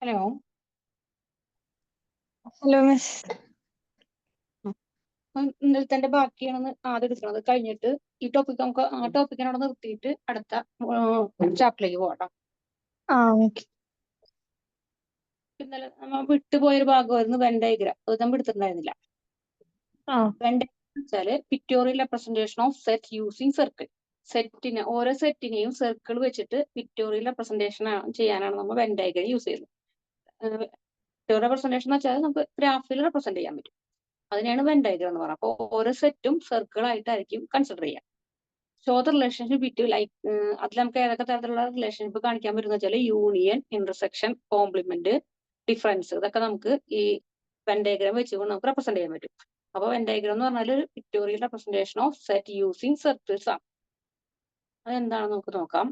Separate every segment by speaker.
Speaker 1: Hello.
Speaker 2: Hello miss.
Speaker 1: ഇന്നലത്തെ ബാക്കിയാണെന്ന് ആദ്യം എടുക്കണം. അത് കഴിഞ്ഞിട്ട് ഈ ടോപ്പിക് നമുക്ക് ആ ടോപ്പിക്കിനോട് നിർത്തിയിട്ട് അടുത്ത ചാപ്റ്ററിലേക്ക് പോകട്ടോ.
Speaker 2: ഓക്കെ.
Speaker 1: ഇന്നലെ നമ്മൾ വിട്ടുപോയൊരു ഭാഗമായിരുന്നു വെൻ ഡയഗ്രാം. അത് നമ്മൾ എടുത്തിട്ടുണ്ടായിരുന്നില്ല. വെൻ ഡയഗ്രാം വെച്ചാല് pictorial representation of set using circle. ഓരോ സെറ്റിനെയും സർക്കിൾ വെച്ചിട്ട് പിക്ടോറിയൽ റെപ്രസെന്റേഷൻ ചെയ്യാനാണ് നമ്മൾ വെൻ ഡയഗ്രാം യൂസ് ചെയ്യുന്നത്. പിക്ടോറിയൽ റെപ്രസെന്റേഷൻ എന്ന് വെച്ചാൽ നമുക്ക് ഗ്രാഫിൽ റെപ്രസെന്റ് ചെയ്യാൻ പറ്റും. അതിനെയാണ് വെൻ ഡയഗ്രാം എന്ന് പറയുന്നത്. അപ്പോൾ ഓരോ സെറ്റും സർക്കിൾ ആയിട്ടായിരിക്കും കൺസിഡർ ചെയ്യുക. Show the relationship between like അതിൽ നമുക്ക് ഏതൊക്കെ തരത്തിലുള്ള റിലേഷൻഷിപ്പ് കാണിക്കാൻ പറ്റുന്ന വെച്ചാൽ യൂണിയൻ, ഇന്റർസെക്ഷൻ, കോംപ്ലിമെന്റ്, ഡിഫറൻസ്, ഇതൊക്കെ നമുക്ക് ഈ വെൻ ഡയഗ്രാം വെച്ചുകൊണ്ട് നമുക്ക് റെപ്രസെന്റ് ചെയ്യാൻ പറ്റും. അപ്പോൾ വെൻ ഡയഗ്രാം എന്ന് പറഞ്ഞാൽ ഒരു pictorial representation of set using circles ആണ്. അതെന്താണെന്ന് നമുക്ക് നോക്കാം.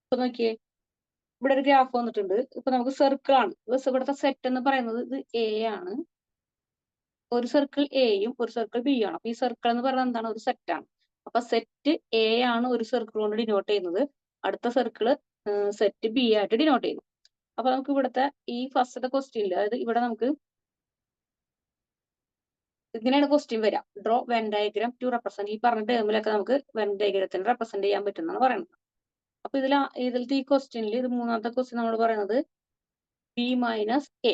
Speaker 1: ഇപ്പൊ നോക്കിയേ, ഇവിടെ ഒരു ഗ്രാഫ് വന്നിട്ടുണ്ട്. ഇപ്പൊ നമുക്ക് സർക്കിൾ ആണ്. ഇവിടുത്തെ സെറ്റ് എന്ന് പറയുന്നത് ഇത് എ ആണ്. ഒരു സർക്കിൾ എയും ഒരു സർക്കിൾ ബി ആണ്. അപ്പൊ ഈ സർക്കിൾ എന്ന് പറയുന്നത് എന്താണ്? ഒരു സെറ്റ് ആണ്. അപ്പൊ സെറ്റ് എ ആണ് ഒരു സർക്കിൾ കൊണ്ട് ഡിനോട്ട് ചെയ്യുന്നത്. അടുത്ത സർക്കിള് സെറ്റ് ബി ആയിട്ട് ഡിനോട്ട് ചെയ്യുന്നു. അപ്പൊ നമുക്ക് ഇവിടുത്തെ ഈ ഫസ്റ്റത്തെ ക്വസ്റ്റ്യനിൽ, അതായത് ഇവിടെ നമുക്ക് ഇങ്ങനെയാണ് ക്വസ്റ്റ്യൻ വരാം. Draw Venn diagram to represent. ഈ പറഞ്ഞ ടേമിലൊക്കെ നമുക്ക് വെൻ ഡയഗ്രത്തിന് റെപ്രസെന്റ് ചെയ്യാൻ പറ്റുന്നതാണ് പറയുന്നത്. അപ്പൊ ഇതിലത്തെ ഈ ക്വസ്റ്റ്യനിൽ ഇത് മൂന്നാമത്തെ ക്വസ്റ്റ്യൻ നമ്മൾ പറയുന്നത് B minus A.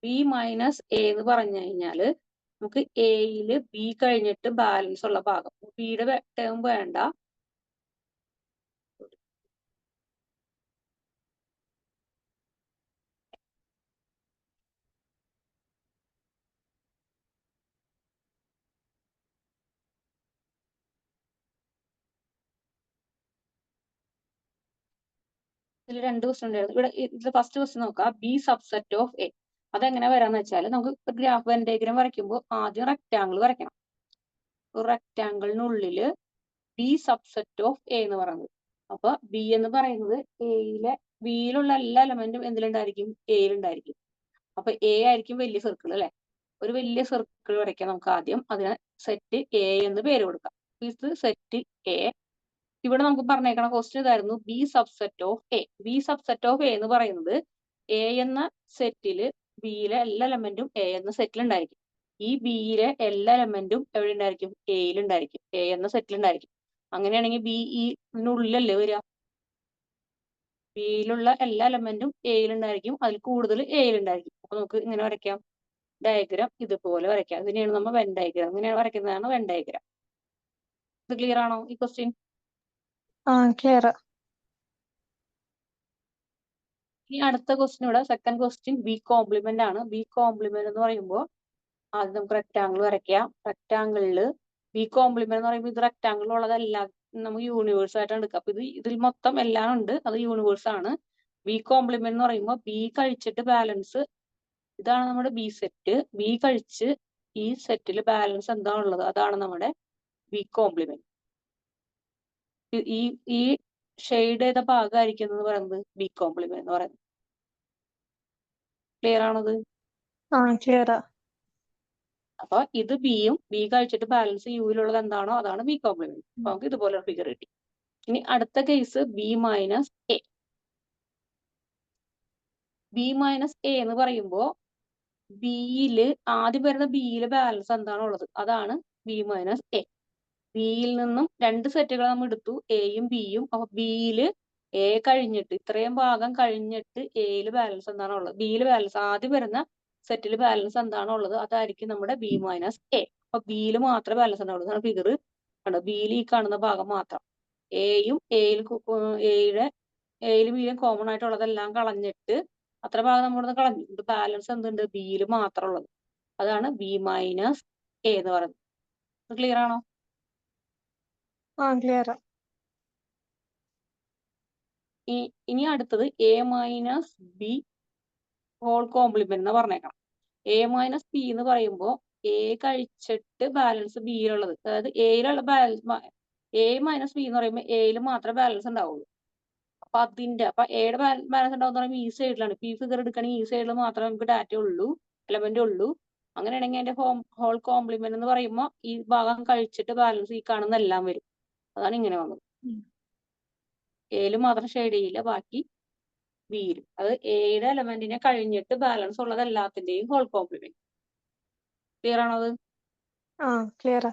Speaker 1: B minus A എന്ന് പറഞ്ഞു കഴിഞ്ഞാല് നമുക്ക് എയില് ബി കഴിഞ്ഞിട്ട് ബാലൻസ് ഉള്ള ഭാഗം, ബിയുടെ ടേം വേണ്ട, ഇതിൽ രണ്ട് ക്വസ്റ്റ്യൻ ഉണ്ടായിരുന്നു. ഇവിടെ ഇതിൽ ഫസ്റ്റ് ക്വസ്റ്റ്യൻ നോക്കാം. B subset of A. അതെങ്ങനെ വരാന്ന് വെച്ചാൽ നമുക്ക് ഗ്രാഫ് വെൻ ഡയഗ്രാം വരയ്ക്കുമ്പോൾ ആദ്യം റെക്ടാങ്കിൾ വരയ്ക്കണം. ഒരു റെക്ടാങ്കിളിനുള്ളില് ബി സബ്സെറ്റ് ഓഫ് എ എന്ന് പറയുന്നത്. അപ്പൊ ബി എന്ന് പറയുന്നത് ബിയിലുള്ള എല്ലാ എലമെന്റും എന്തിലുണ്ടായിരിക്കും? എയിലുണ്ടായിരിക്കും. അപ്പൊ എ ആയിരിക്കും വലിയ സർക്കിൾ അല്ലെ. ഒരു വലിയ സർക്കിൾ വരയ്ക്കാം നമുക്ക് ആദ്യം. അതിന് സെറ്റ് എ എന്ന് പേര് കൊടുക്കാം. ഇത് സെറ്റ് എ. ഇവിടെ നമുക്ക് പറഞ്ഞേക്കണ ക്വസ്റ്റ്യൻ ഇതായിരുന്നു, B subset of A. B subset of A എന്ന് പറയുന്നത് എ എന്ന സെറ്റില് ബിയിലെ എല്ലാ എലമെന്റും എ എന്ന സെറ്റിൽ ഉണ്ടായിരിക്കും. ഈ ബിയിലെ എല്ലാ എലമെന്റും എവിടെ ഉണ്ടായിരിക്കും? എയിലുണ്ടായിരിക്കും, എ എന്ന സെറ്റിൽ ഉണ്ടായിരിക്കും. അങ്ങനെയാണെങ്കിൽ ബി ഇതിനുള്ളിലല്ലേ വരിക? ബിയിലുള്ള എല്ലാ എലമെന്റും എയിലുണ്ടായിരിക്കും, അതിൽ കൂടുതൽ എയിലുണ്ടായിരിക്കും. അപ്പൊ നമുക്ക് ഇങ്ങനെ വരയ്ക്കാം. ഡയഗ്രാം ഇതുപോലെ വരയ്ക്കാം. ഇതിനെയാണ് നമ്മൾ വെൻ ഡയഗ്രാം. ഇങ്ങനെയാണ് വരയ്ക്കുന്നതാണ് വെൻ ഡയഗ്രാം. ഇത് ക്ലിയർ ആണോ ഈ ക്വസ്റ്റ്യൻ?
Speaker 2: ക്ലിയർ.
Speaker 1: ഇനി അടുത്ത ക്വസ്റ്റ്യൻ, ഇവിടെ സെക്കൻഡ് ക്വസ്റ്റ്യൻ ബി കോംപ്ലിമെന്റ് ആണ്. ബി കോംപ്ലിമെന്റ് എന്ന് പറയുമ്പോൾ ആദ്യം നമുക്ക് റെക്ടാങ്കിൾ വരയ്ക്കാം. റെക്ടാങ്കിളില് ബി കോംപ്ലിമെന്റ് എന്ന് പറയുമ്പോൾ ഇത് റെക്ടാങ്കിൾ ഉള്ളതെല്ലാം നമുക്ക് യൂണിവേഴ്സ് ആയിട്ടാണ് എടുക്കുക. അപ്പൊ ഇതിൽ മൊത്തം എല്ലാം ഉണ്ട്, അത് യൂണിവേഴ്സ് ആണ്. ബി കോംപ്ലിമെന്റ് എന്ന് പറയുമ്പോൾ ബി കഴിച്ചിട്ട് ബാലൻസ്, ഇതാണ് നമ്മുടെ ബി സെറ്റ്. ബി കഴിച്ച് ഈ സെറ്റിൽ ബാലൻസ് എന്താണുള്ളത് അതാണ് നമ്മുടെ ബി കോംപ്ലിമെന്റ്. ഈ ഷെയ്ഡ് ചെയ്ത ഭാഗമായിരിക്കും എന്ന് പറയുന്നത് ബി കോംപ്ലിമെന്റ് എന്ന് പറയുന്നത്. ക്ലിയർ ആണത്?
Speaker 2: ക്ലിയർ.
Speaker 1: അപ്പൊ ഇത് ബിയും ബി കഴിച്ചിട്ട് ബാലൻസ് യുവിലുള്ളത് എന്താണോ അതാണ് ബി കോംപ്ലിമെന്റ്. അപ്പൊ നമുക്ക് ഇതുപോലെ ഫിഗർ കിട്ടി. ഇനി അടുത്ത case B minus A. B minus A എന്ന് പറയുമ്പോ ബിയില് ആദ്യം വരുന്ന ബിയില് ബാലൻസ് എന്താണോ ഉള്ളത് അതാണ് ബി മൈനസ് എ. ബിയിൽ നിന്നും രണ്ട് സെറ്റുകൾ നമ്മൾ എടുത്തു, എയും ബിയും. അപ്പൊ ബിയില് എ കഴിഞ്ഞിട്ട് ഇത്രയും ഭാഗം കഴിഞ്ഞിട്ട് എയില് ബാലൻസ് എന്താണോ ഉള്ളത്, ബിയില് ബാലൻസ് ആദ്യം വരുന്ന സെറ്റിൽ ബാലൻസ് എന്താണോ ഉള്ളത് അതായിരിക്കും നമ്മുടെ ബി മൈനസ് എ. അപ്പൊ ബിയില് മാത്രമേ ബാലൻസ് ഉണ്ടാവുള്ളൂ. ഫിഗർ കണ്ടോ, ബിയിൽ ഈ കാണുന്ന ഭാഗം മാത്രം. എയും എയിലും ബിയിലും കോമൺ ആയിട്ടുള്ളതെല്ലാം കളഞ്ഞിട്ട് അത്ര ഭാഗം നമ്മളിന്ന് കളഞ്ഞു. ഇത് ബാലൻസ് എന്തുണ്ട്? ബിയിൽ മാത്രം ഉള്ളത്. അതാണ് ബി മൈനസ് എ എന്ന് പറയുന്നത്. ക്ലിയർ ആണോ?
Speaker 2: ക്ലിയർ.
Speaker 1: ഇനി അടുത്തത് A minus B whole complement എന്ന് പറഞ്ഞേക്കണം. എ മൈനസ് ബി എന്ന് പറയുമ്പോൾ എ കഴിച്ചിട്ട് ബാലൻസ് ബിയിലുള്ളത്, അതായത് എയിലുള്ള ബാലൻസ്, എ മൈനസ് ബി എന്ന് പറയുമ്പോൾ എയിൽ മാത്രമേ ബാലൻസ് ഉണ്ടാവുള്ളൂ. അപ്പൊ എയുടെ ബാലൻസ് ഉണ്ടാവുന്ന പറയുമ്പോൾ ഈ സൈഡിലാണ്. ഈ ഫിഗർ എടുക്കുകയാണെങ്കിൽ ഈ സൈഡിൽ മാത്രമേ നമുക്ക് ഡാറ്റ ഉള്ളൂ, എലമെന്റ് ഉള്ളൂ. അങ്ങനെയാണെങ്കിൽ അതിന്റെ ഹോൾ കോംപ്ലിമെന്റ് എന്ന് പറയുമ്പോൾ ഈ ഭാഗം കഴിച്ചിട്ട് ബാലൻസ് ഈ കാണുന്ന എല്ലാം വരും. അതാണ് ഇങ്ങനെ വന്നത്. എയിൽ മാത്രം ഷെയ്ഡ് ചെയ്യില്ല, ബാക്കി ബിയിലും. അത് എയുടെ എലമെന്റിനെ കഴിഞ്ഞിട്ട് ബാലൻസ് ഉള്ളത് എല്ലാത്തിന്റെയും ഹോൾ കോംപ്ലിമെന്റ്. ക്ലിയർ ആണോ അത്?
Speaker 2: ആ ക്ലിയറാ.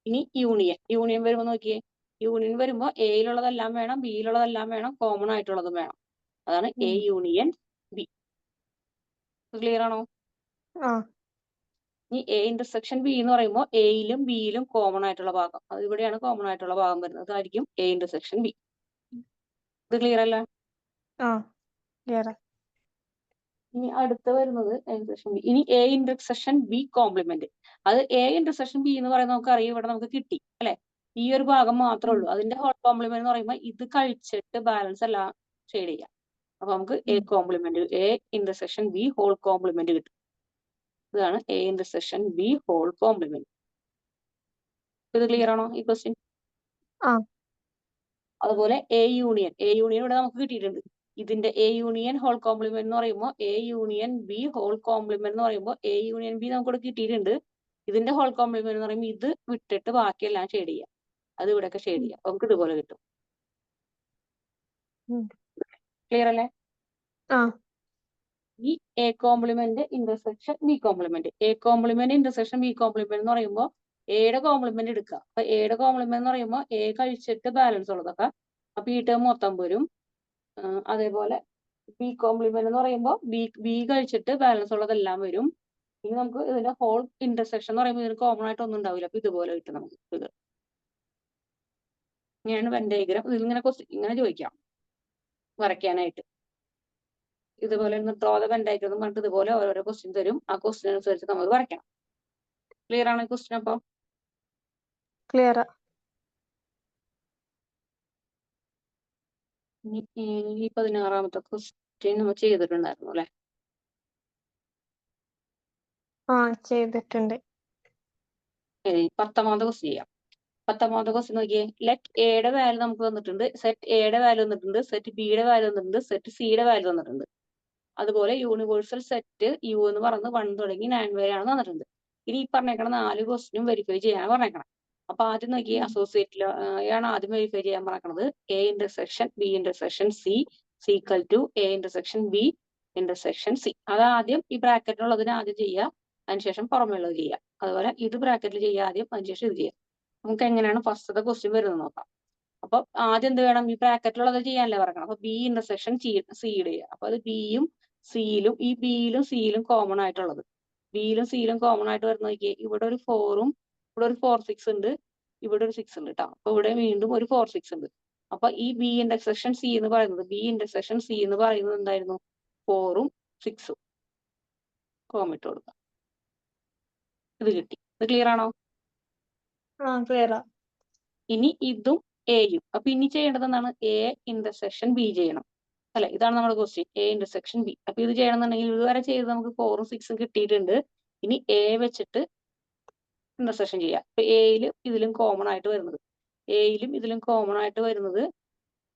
Speaker 1: ഇനി യൂണിയൻ വരുമ്പോ നോക്കിയേ, യൂണിയൻ വരുമ്പോ എയിലുള്ളതെല്ലാം വേണം, ബിയിലുള്ളതെല്ലാം വേണം, കോമൺ ആയിട്ടുള്ളതും വേണം. അതാണ് എ യൂണിയൻ ബി. ക്ലിയർ ആണോ?
Speaker 2: ആ
Speaker 1: ഇനി എ ഇന്റർസെക്ഷൻ ബി എന്ന് പറയുമ്പോൾ എയിലും ബിയിലും കോമൺ ആയിട്ടുള്ള ഭാഗം, അത് ഇവിടെയാണ് കോമൺ ആയിട്ടുള്ള ഭാഗം വരുന്നത്, അതായിരിക്കും എ ഇന്റർസെക്ഷൻ ബി. ഇത് ക്ലിയർ അല്ല?
Speaker 2: ആ ക്ലിയറാ.
Speaker 1: ഇനി അടുത്ത വരുന്നത് ഇന്റർസെക്ഷൻ ബി. ഇനി എ ഇന്റർസെക്ഷൻ ബി കോംപ്ലിമെന്റ്. അത് എ ഇന്റർസെക്ഷൻ ബി എന്ന് പറയുന്നത് നമുക്കറിയാം, ഇവിടെ നമുക്ക് കിട്ടി അല്ലെ, ഈ ഒരു ഭാഗം മാത്രമേ ഉള്ളൂ. അതിന്റെ ഹോൾ കോംപ്ലിമെന്റ് എന്ന് പറയുമ്പോൾ ഇത് കഴിച്ചിട്ട് ബാലൻസ് എല്ലാം ഷെയ്ഡ് ചെയ്യാം. അപ്പൊ നമുക്ക് A complement, A intersection B whole complement കിട്ടും. ഇതാണ് A intersection B whole complement. ഇത് ക്ലിയർ ആണോ ഈ ക്വസ്റ്റ്യൻ?
Speaker 2: ആ
Speaker 1: അതുപോലെ എ യൂണിയൻ ഇവിടെ നമുക്ക് കിട്ടിയിട്ടുണ്ട്. ഇതിന്റെ എ യൂണിയൻ ഹോൾ കോംപ്ലിമെന്റ് എന്ന് പറയുമ്പോൾ A union B whole complement എന്ന് പറയുമ്പോൾ എ യൂണിയൻ ബി നമുക്കിവിടെ കിട്ടിയിട്ടുണ്ട്. ഇതിന്റെ ഹോൾ കോംപ്ലിമെന്റ് എന്ന് പറയുമ്പോൾ ഇത് വിട്ടിട്ട് ബാക്കിയെല്ലാം ഷെയ്ഡ് ചെയ്യാം, അത് ഇവിടെയൊക്കെ ഷെയ്ഡ് ചെയ്യാം, നമുക്ക് ഇതുപോലെ കിട്ടും. ക്ലിയർ അല്ലേ?
Speaker 2: ആ
Speaker 1: ഈ A complement intersection B complement. A complement intersection B complement എന്ന് പറയുമ്പോൾ എയുടെ കോംപ്ലിമെന്റ് എടുക്കുക. അപ്പൊ എയുടെ കോംപ്ലിമെന്റ് എന്ന് പറയുമ്പോൾ എ കഴിച്ചിട്ട് ബാലൻസ് ഉള്ളതൊക്കെ, അപ്പൊ ഈ ടേം മൊത്തം വരും. അതേപോലെ ബി കോംപ്ലിമെന്റ് എന്ന് പറയുമ്പോൾ ബി കഴിച്ചിട്ട് ബാലൻസ് ഉള്ളതെല്ലാം വരും. ഇനി നമുക്ക് ഇതിന്റെ ഹോൾ ഇന്റർസെക്ഷൻ എന്ന് പറയുമ്പോൾ ഇതിന് കോമൺ ആയിട്ട് ഒന്നും ഉണ്ടാവില്ല, അപ്പൊ ഇതുപോലെ കിട്ടും നമുക്ക്. ഇത് ഇങ്ങനെയാണ് വെൻ ഡയഗ്രാം. ഇതിങ്ങനെ ഇങ്ങനെ ചോദിക്കാം വരയ്ക്കാനായിട്ട്. ഇതുപോലെ ഡ്രോ ദ വെൻ ഡയഗ്രാം എന്ന് പറഞ്ഞിട്ട് ഇതുപോലെ ഓരോരോ ക്വസ്റ്റ്യൻ തരും, ആ ക്വസ്റ്റ്യൻ അനുസരിച്ച് നമ്മൾ വരയ്ക്കണം. ക്ലിയർ ആണ് ക്വസ്റ്റ്യൻ? അപ്പൊ
Speaker 2: ക്ലിയറാ.
Speaker 1: ഈ 16ാമത്തെ ക്വസ്റ്റ്യൻ നമ്മൾ ചെയ്തിട്ടുണ്ടായിരുന്നു അല്ലെ?
Speaker 2: ആ ചെയ്തിട്ടുണ്ട്.
Speaker 1: 10ാമത്തെ ക്വസ്റ്റ്യൻ ചെയ്യാം. 10ാമത്തെ ക്വസ്റ്റ്യൻ നോക്കിയേ, ലെറ്റ് എയുടെ വാല്യൂ നമുക്ക് തന്നിട്ടുണ്ട്, സെറ്റ് എയുടെ വാല്യൂ തന്നിട്ടുണ്ട്, സെറ്റ് ബിയുടെ വാല്യൂ തന്നിട്ടുണ്ട്, സെറ്റ് സിയുടെ വാല്യൂ തന്നിട്ടുണ്ട്. അതുപോലെ യൂണിവേഴ്സൽ സെറ്റ് യു എന്ന് പറയുന്നത് 1 തുടങ്ങി 9 വരെയാണ് തന്നിട്ടുണ്ട്. ഇനി ഈ പറഞ്ഞേക്കണ 4 ക്വസ്റ്റ്യനും വെരിഫൈ ചെയ്യാൻ പറഞ്ഞേക്കണം. അപ്പൊ ആദ്യം നോക്കി അസോസിയേറ്റിലാണ് ആദ്യം വെരിഫൈ ചെയ്യാൻ പറഞ്ഞത്. A intersection B intersection C is equal to A intersection B intersection C. അതാദ്യം ഈ ബ്രാക്കറ്റിലുള്ളതിന് ആദ്യം ചെയ്യുക, അതിനുശേഷം പുറമെയുള്ളത് ചെയ്യുക. അതുപോലെ ഇത് ബ്രാക്കറ്റിൽ ചെയ്യുക ആദ്യം, അതിനുശേഷം ഇത് ചെയ്യുക. നമുക്ക് എങ്ങനെയാണ് ഫസ്റ്റത്തെ ക്വസ്റ്റ്യൻ വരുന്നത് നോക്കാം. അപ്പൊ ആദ്യം എന്ത് വേണം, ഈ ബ്രാക്കറ്റിലുള്ളത് ചെയ്യാനല്ലേ പറയണം. അപ്പൊ ബി ഇന്റർസെക്ഷൻ സിയുടെ ചെയ്യുക. അപ്പൊ അത് ബിയും സിയിലും, ഈ ബിയിലും സിയിലും കോമൺ ആയിട്ടുള്ളത്, ബിയിലും സിയിലും കോമൺ ആയിട്ട് വരുന്ന നോക്കിയേ, ഇവിടെ ഒരു 4ഉം ഇവിടെ ഒരു 4 6 ഉണ്ട്, ഇവിടെ ഒരു 6 ഉണ്ട് കേട്ടോ. അപ്പൊ ഇവിടെ വീണ്ടും ഒരു 4 6 ഉണ്ട്. അപ്പൊ ഈ ബി ഇന്റർസെക്ഷൻ സി എന്ന് പറയുന്നത് എന്തായിരുന്നു? 4ഉം 6ഉം. കോമിട്ട് കൊടുക്കാം. ഇത് കിട്ടി. ഇത് ക്ലിയർ ആണോ?
Speaker 2: ആ ക്ലിയറാ.
Speaker 1: ഇനി ഇതും എയും. അപ്പൊ ഇനി ചെയ്യേണ്ടത് എന്താണ്? എ ഇന്റർസെക്ഷൻ ബി ചെയ്യണം അല്ലെ? ഇതാണ് നമ്മുടെ ക്വസ്റ്റ്യൻ, എ ഇന്റർസെക്ഷൻ ബി. അപ്പൊ ഇത് ചെയ്യണമെന്നുണ്ടെങ്കിൽ ഇതുവരെ ചെയ്ത് നമുക്ക് 4ഉം 6ഉം കിട്ടിയിട്ടുണ്ട്. ഇനി എ വെച്ചിട്ട് ഇന്റർസെക്ഷൻ ചെയ്യാം. അപ്പൊ എയിലും ഇതിലും കോമൺ ആയിട്ട് വരുന്നത്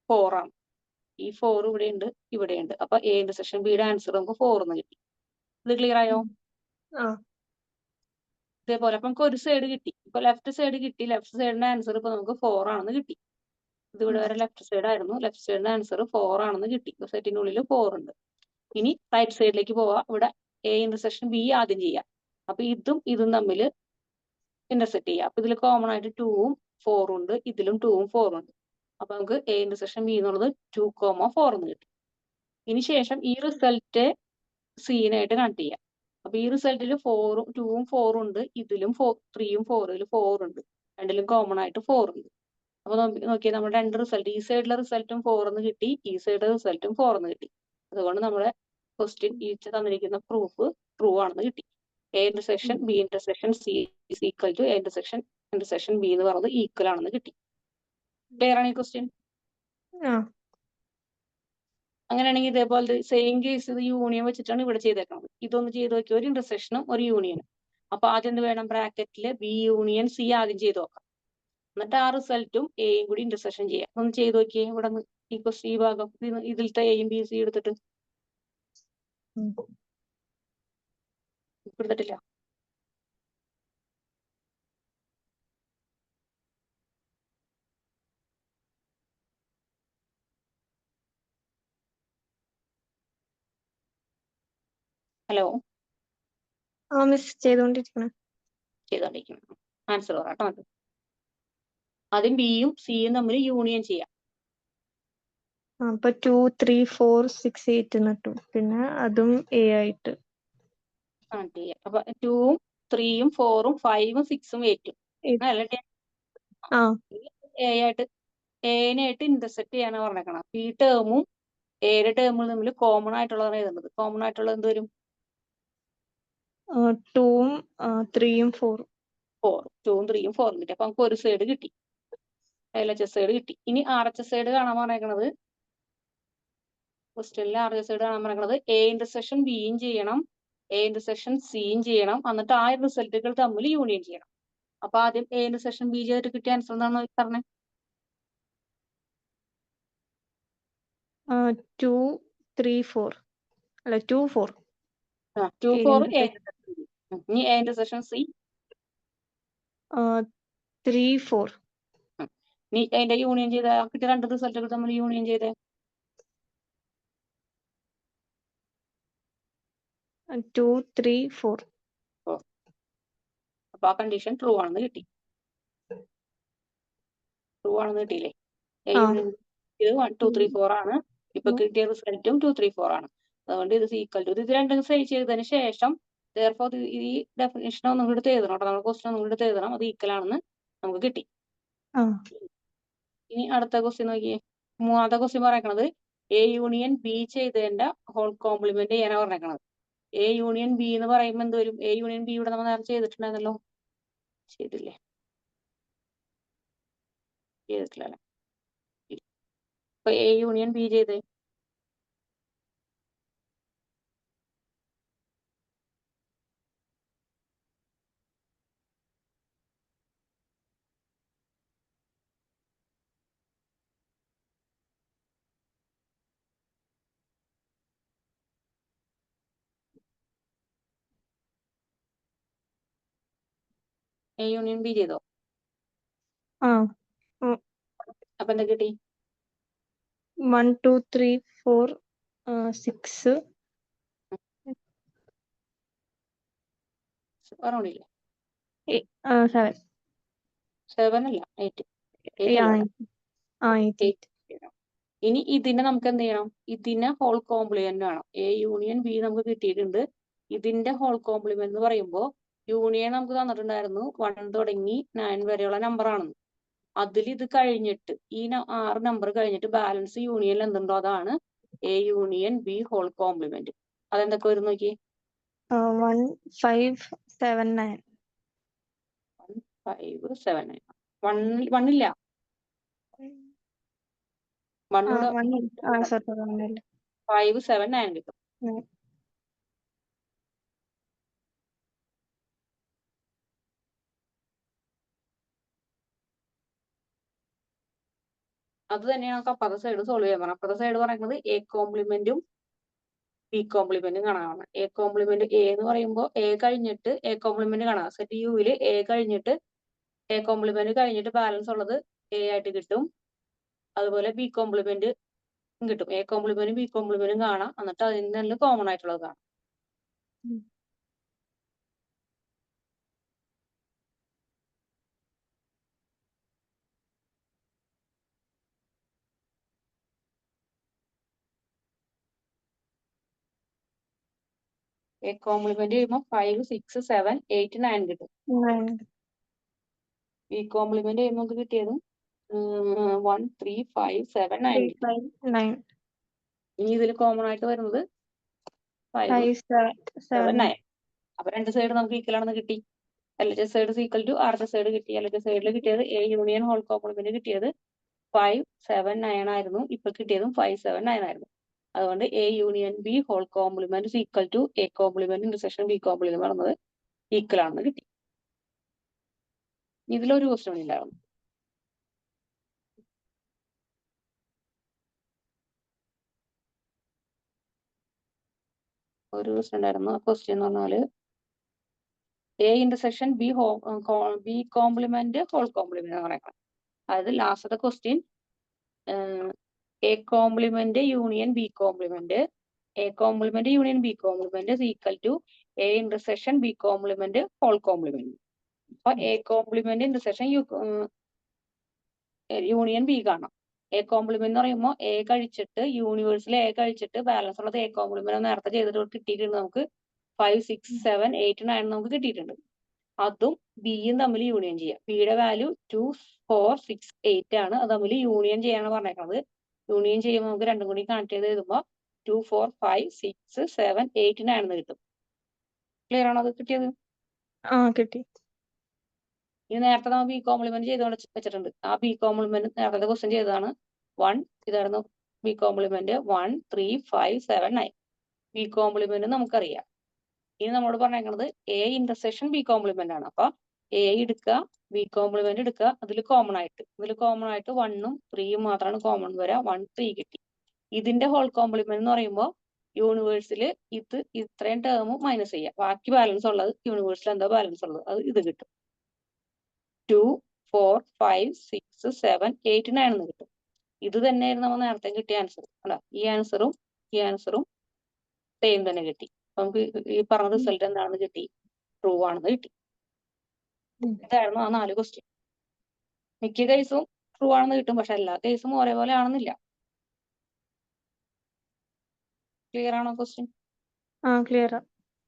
Speaker 1: 4 ആണ്. ഈ 4 ഇവിടെയുണ്ട്. അപ്പൊ എ ഇന്റർസെക്ഷൻ ബിയുടെ ആൻസർ നമുക്ക് 4 എന്ന് കിട്ടി. ഇത് ക്ലിയർ ആയോ?
Speaker 2: ആ
Speaker 1: ഇതേപോലെ അപ്പൊ നമുക്ക് ഒരു സൈഡ് കിട്ടി. ഇപ്പൊ ലെഫ്റ്റ് സൈഡ് കിട്ടി. ലെഫ്റ്റ് സൈഡിന്റെ ആൻസർ ഇപ്പൊ നമുക്ക് 4 ആണെന്ന് കിട്ടി. ഇതിവിടെ വരെ ലെഫ്റ്റ് സൈഡ് ആയിരുന്നു. ലെഫ്റ്റ് സൈഡിന്റെ ആൻസർ 4 ആണെന്ന് കിട്ടി. സെറ്റിനുള്ളിൽ 4 ഉണ്ട്. ഇനി റൈറ്റ് സൈഡിലേക്ക് പോവാം. ഇവിടെ എ ഇന്റർസെക്ഷൻ ബി ആദ്യം ചെയ്യാം. അപ്പൊ ഇതും തമ്മിൽ ഇന്റർസെക്ട് ചെയ്യാം. അപ്പൊ ഇതിൽ കോമൺ ആയിട്ട് 2ഉം 4ഉം ഉണ്ട്, ഇതിലും 2ഉം 4ഉം ഉണ്ട്. അപ്പൊ നമുക്ക് എ ഇന്റർസെക്ഷൻ ബി എന്നുള്ളത് 2,4 എന്ന് കിട്ടും. ഇനി ശേഷം ഈ റിസൾട്ട് സീനായിട്ട് കണക്ട് ചെയ്യാം. അപ്പൊ ഈ റിസൾട്ടിൽ 2ഉം 4ഉം ഉണ്ട്, ഇതിലും 3ഉം 4 4 ഉണ്ട്, രണ്ടിലും കോമൺ ആയിട്ട് 4 ഉണ്ട്. അപ്പൊ നോക്കിയാൽ നമ്മുടെ രണ്ട് റിസൾട്ട്, ഈ സൈഡിലെ റിസൾട്ടും 4 എന്ന് കിട്ടി, ഈ സൈഡിലെ റിസൾട്ടും 4 എന്ന് കിട്ടി. അതുകൊണ്ട് നമ്മുടെ ക്വസ്റ്റ്യൻ ഈ തന്നിരിക്കുന്ന പ്രൂഫ് ട്രൂ ആണെന്ന് കിട്ടി. A intersection B intersection C is equal to A intersection B എന്ന് പറയുന്നത് ഈക്വൽ ആണെന്ന് കിട്ടി. ക്ലിയർ ആണ് ഈ ക്വസ്റ്റ്യൻ?
Speaker 2: ആ
Speaker 1: അങ്ങനെയാണെങ്കിൽ ഇതേപോലെ സെയിം കേസ് ഇത് യൂണിയൻ വെച്ചിട്ടാണ് ഇവിടെ ചെയ്തേക്കുന്നത്. ഇതൊന്ന് ചെയ്ത് നോക്കിയ ഒരു ഇന്റർസെക്ഷനും ഒരു യൂണിയനും. അപ്പൊ ആദ്യം എന്ത് വേണം, ബ്രാക്കറ്റിൽ ബി യൂണിയൻ സി ആദ്യം ചെയ്ത് നോക്കാം. എന്നിട്ട് ആ റിസൾട്ടും എയും കൂടി ഇന്റർസെക്ഷൻ ചെയ്യാം. ഒന്ന് ചെയ്ത് നോക്കിയേ. ഇവിടെ ഈ ക്വസ്റ്റ്യൻ ഈ ഭാഗം ഇതിലത്തെ എയും ബി സി എടുത്തിട്ട് എടുത്തിട്ടില്ല. ഹലോ,
Speaker 2: ആ മിസ് ചെയ്തുകൊണ്ടിരിക്കണം.
Speaker 1: ചെയ്തോണ്ടിരിക്കുന്നു. ആൻസർ പറയാട്ടോ അത്. ആദ്യം ബിയും സിയും തമ്മിൽ യൂണിയൻ ചെയ്യാം.
Speaker 2: അപ്പൊ 2 3 4 6 8 എന്ന് ഇട്ടു. പിന്നെ അതും എ ആയിട്ട്.
Speaker 1: ചെയ്യാം. അപ്പൊ 2ഉം 3ഉം 4ഉം 5ഉം 6ഉം 8ഉം
Speaker 2: Eight.
Speaker 1: അല്ലേ?
Speaker 2: ആ
Speaker 1: എ ആയിട്ട് എനായിട്ട് ഇന്റർസെക്ട് ചെയ്യാനാണ് പറഞ്ഞേക്കണം. ഈ ടേമും എയുടെ ടേമും തമ്മിൽ കോമൺ ആയിട്ടുള്ളതാണ് എഴുതുന്നത്. കോമൺ ആയിട്ടുള്ളത് എന്ത് വരും?
Speaker 2: 2ഉം 3ഉം 4ഉം.
Speaker 1: 2ഉം 3ഉം 4ഉം കിട്ടി. അപ്പൊ നമുക്ക് ഒരു സൈഡ് കിട്ടി, LHS സൈഡ് കിട്ടി. ഇനി RHS സൈഡ് കാണാൻ പറഞ്ഞേക്കണത്, ക്വസ്റ്റ്യനിൽ RHS സൈഡ് കാണാൻ പറഞ്ഞേക്കണത് എ ഇന്റർസെക്ഷൻ ബിയും ചെയ്യണം, എ ഇന്റർസെക്ഷൻ സിയും ചെയ്യണം, എന്നിട്ട് ആ റിസൾട്ടുകൾ തമ്മിൽ യൂണിയൻ ചെയ്യണം. അപ്പൊ ആദ്യം എ ഇന്റർസെക്ഷൻ ബി ചെയ്തിട്ട് കിട്ടിയ ആൻസർ എന്താണെന്ന് പറഞ്ഞത്?
Speaker 2: 2 3 4 അല്ല 2 4.
Speaker 1: 2
Speaker 2: A
Speaker 1: 4 എ
Speaker 2: intersection.
Speaker 1: ഇനി എ ഇന്റർസെക്ഷൻ സി
Speaker 2: 3 4.
Speaker 1: ഇനി അതിന്റെ യൂണിയൻ ചെയ്ത കിട്ടിയ രണ്ട് റിസൾട്ടുകൾ തമ്മിൽ യൂണിയൻ ചെയ്തേ.
Speaker 2: 2 3 4.
Speaker 1: അപ്പൊ ആ കണ്ടീഷൻ ട്രൂ ആണെന്ന് കിട്ടി. ട്രൂ ആണെന്ന് കിട്ടിയില്ലേ? എ
Speaker 2: ആ.
Speaker 1: യൂണിയൻ ഇത് 1 2 3 4 ആണ്. ഇപ്പൊ കിട്ടിയ റിസൾട്ടും 2 3 4 ആണ്. അതുകൊണ്ട് ഇത് ഈക്വൽ ടു ഇത് രണ്ടും സൈഡ് ചെയ്തതിന് ശേഷം therefore ഈ ഡെഫിനിഷൻ ഒന്നും കൂടി എഴുതണം കേട്ടോ. നമ്മൾ ക്വസ്റ്റ്യൻ ഒന്നും കൂടി എഴുതണം. അത് ഈക്വൽ ആണെന്ന് നമുക്ക് കിട്ടി.
Speaker 2: ആ
Speaker 1: ഇനി അടുത്ത ക്വസ്റ്റ്യൻ നോക്കിയേ. മൂന്നാമത്തെ ക്വസ്റ്റ്യൻ പറയണത് എ യൂണിയൻ ബി ചെയ്തതിന്റെ ഹോൾ കോംപ്ലിമെന്റ് ചെയ്യാനാ പറഞ്ഞേക്കണത്. എ യൂണിയൻ ബി എന്ന് പറയുമ്പോൾ എന്ത് വരും? എ യൂണിയൻ ബി ഇവിടെ നമ്മൾ നേരത്തെ ചെയ്തിട്ടുണ്ടായിരുന്നല്ലോ. ചെയ്തില്ലേ? ചെയ്തിട്ടില്ല. അപ്പൊ എ യൂണിയൻ ബി ചെയ്ത് എ യൂണിയൻ ബി ചെയ്തോ?
Speaker 2: ആ
Speaker 1: അപ്പൊ എന്താ കിട്ടി?
Speaker 2: 1 2 3 4 6
Speaker 1: പറഞ്ഞില്ലേ?
Speaker 2: 7.
Speaker 1: 7 അല്ല 8. 8
Speaker 2: ആ
Speaker 1: അല്ല.
Speaker 2: 8.
Speaker 1: ഇനി ഇതിനെ നമുക്ക് എന്ത് ചെയ്യണം? ഇതിനെ ഹോൾ കോംപ്ലിമെന്റ് വേണം. എ യൂണിയൻ ബി നമുക്ക് കിട്ടിയിട്ടുണ്ട്. ഇതിന്റെ ഹോൾ കോംപ്ലിമെന്റ് എന്ന് പറയുമ്പോൾ യൂണിയൻ നമുക്ക് തന്നിട്ടുണ്ടായിരുന്നു 1 തുടങ്ങി 9 വരെയുള്ള നമ്പർ ആണെന്ന്. അതിൽ ഇത് കഴിഞ്ഞിട്ട് ഈ 6 നമ്പർ കഴിഞ്ഞിട്ട് ബാലൻസ് യൂണിയനിൽ എന്തുണ്ടോ അതാണ് A union B whole complement. അതെന്തൊക്കെ വരും നോക്കി.
Speaker 2: 1 5 7 9.
Speaker 1: 5 7 1 ഇല്ല. 1 ഇവിടെ 5 7 9 കിട്ടും. അത് തന്നെയാണ് നമുക്ക് അപ്പുറത്തെ സൈഡ് സോൾവ് ചെയ്യാൻ പറഞ്ഞത്. അപ്പുറത്തെ സൈഡ് പറയുന്നത് എ കോംപ്ലിമെന്റും ബി കോംപ്ലിമെന്റും കാണാനാണ്. എ കോംപ്ലിമെന്റ് എ എന്ന് പറയുമ്പോൾ എ കഴിഞ്ഞിട്ട് എ കോംപ്ലിമെന്റ് കാണാം. സെറ്റ് യുവില് എ കഴിഞ്ഞിട്ട് എ കോംപ്ലിമെന്റ് കഴിഞ്ഞിട്ട് ബാലൻസ് ഉള്ളത് എ ആയിട്ട് കിട്ടും. അതുപോലെ ബി കോംപ്ലിമെന്റ് കിട്ടും. എ കോംപ്ലിമെന്റും ബി കോംപ്ലിമെന്റും കാണാം. എന്നിട്ട് അതിൽ നിന്ന് കോമൺ ആയിട്ടുള്ളത് കാണാം. എ കോംപ്ലിമെന്റ് ചെയ്യുമ്പോൾ 5 6 7 8 9 കിട്ടും. ബി കോംപ്ലിമെന്റ് ചെയ്യുമ്പോൾ നമുക്ക് കിട്ടിയത് 1 3 5 7 9 കിട്ടും. ഇനി ഇതിൽ കോമൺ ആയിട്ട് വരുന്നത് 5 7 9. അപ്പൊ രണ്ട് സൈഡ് നമുക്ക് ഈക്വൽ ആണെന്ന് കിട്ടി. LHS side equal to RHS side കിട്ടി. LHS സൈഡിൽ കിട്ടിയത് എ യൂണിയൻ ഹോൾ കോംപ്ലിമെന്റ് കിട്ടിയത് 5 7 9 ആയിരുന്നു. ഇപ്പൊ കിട്ടിയതും 5 7 9 ആയിരുന്നു. അതുകൊണ്ട് A union B whole complement equal to A complement intersection B complement പറയുന്നത് ഈക്വൽ ആണെന്ന് കിട്ടി. ഇതിലൊരു ക്വസ്റ്റ്യൻ ഉണ്ടായിരുന്നു. ഒരു ക്വസ്റ്റ്യൻ ഉണ്ടായിരുന്നു. ആ ക്വസ്റ്റ്യൻ എന്ന് പറഞ്ഞാല് A intersection B B complement whole complement എന്ന് പറയുന്നത്. അതായത് ലാസ്റ്റത്തെ question A complement union B complement A complement union B complement is equal to A intersection B complement whole complement. അപ്പൊ A complement intersection union B കാണാം. A complement എന്ന് പറയുമ്പോൾ A കഴിച്ചിട്ട് യൂണിവേഴ്സിൽ എ കഴിച്ചിട്ട് ബാലൻസ് ഉള്ളത് എ കോംപ്ലിമെന്റ് നേരത്തെ ചെയ്തിട്ട് കിട്ടിയിട്ടുണ്ട് നമുക്ക് 5, 6, 7, 8, 9 നമുക്ക് കിട്ടിയിട്ടുണ്ട്. അതും ബിയും തമ്മിൽ യൂണിയൻ ചെയ്യാം. ബിയുടെ വാല്യൂ 2, 4, 6, 8 ആണ്. അത് തമ്മിൽ യൂണിയൻ ചെയ്യാനാണ് പറഞ്ഞേക്കുന്നത്. യൂണിയൻ ചെയ്യുമ്പോൾ നമുക്ക് രണ്ടും കൂടി കണക്ട് ചെയ്ത് എഴുതുമ്പോൾ 2, 4, 5, 6, 7, 8, 9 എന്ന് കിട്ടും. ക്ലിയർ ആണോ അത് കിട്ടിയത്?
Speaker 2: കിട്ടി.
Speaker 1: ഇനി നേരത്തെ നമ്മൾ ബി കോംപ്ലിമെന്റ് ചെയ്തുകൊണ്ട് വെച്ചിട്ടുണ്ട്. ആ ബി കോംപ്ലിമെന്റ് നേരത്തെ ക്വസ്റ്റ്യൻ ചെയ്തതാണ് 1. ഇതായിരുന്നു ബി കോംപ്ലിമെന്റ് 1, 3, 5, 7, 9. ബി കോംപ്ലിമെന്റ് നമുക്കറിയാം. ഇനി നമ്മളോട് പറഞ്ഞേക്കുന്നത് എ ഇന്റർസെക്ഷൻ ബി കോംപ്ലിമെന്റ് ആണ്. അപ്പൊ എ എടുക്കുക, ബി കോംപ്ലിമെന്റ് എടുക്കുക, ഇതിൽ കോമൺ ആയിട്ട് 1ഉം 3ഉം മാത്രമാണ് കോമൺ വരിക. 1, 3 കിട്ടി. ഇതിന്റെ ഹോൾ കോംപ്ലിമെന്റ് എന്ന് പറയുമ്പോൾ യൂണിവേഴ്സിൽ ഇത്രയും ടേം മൈനസ് ചെയ്യാം. ബാക്കി ബാലൻസ് ഉള്ളത് യൂണിവേഴ്സിൽ എന്താ ബാലൻസ് ഉള്ളത് അത് ഇത് കിട്ടും. 2, 4, 5, 6, 7, 8, 9 എന്ന് കിട്ടും. ഇത് തന്നെയായിരുന്നു നമ്മൾ നേരത്തെ കിട്ടിയ ആൻസർ. അല്ല, ഈ ആൻസറും സെയിം തന്നെ കിട്ടി. നമുക്ക് ഈ പറഞ്ഞ റിസൾട്ട് എന്താണെന്ന് കിട്ടി? ട്രൂ ആണെന്ന് കിട്ടി. ഇതായിരുന്നു ആ 4 ക്വസ്റ്റ്യൻ. മിക്ക കേസും ട്രൂ ആണെന്ന് കിട്ടും, പക്ഷെ എല്ലാ കേസും ഒരേപോലെ ആണെന്നില്ല. ക്ലിയർ ആണോ ക്വസ്റ്റ്യൻ?
Speaker 2: ക്ലിയർ.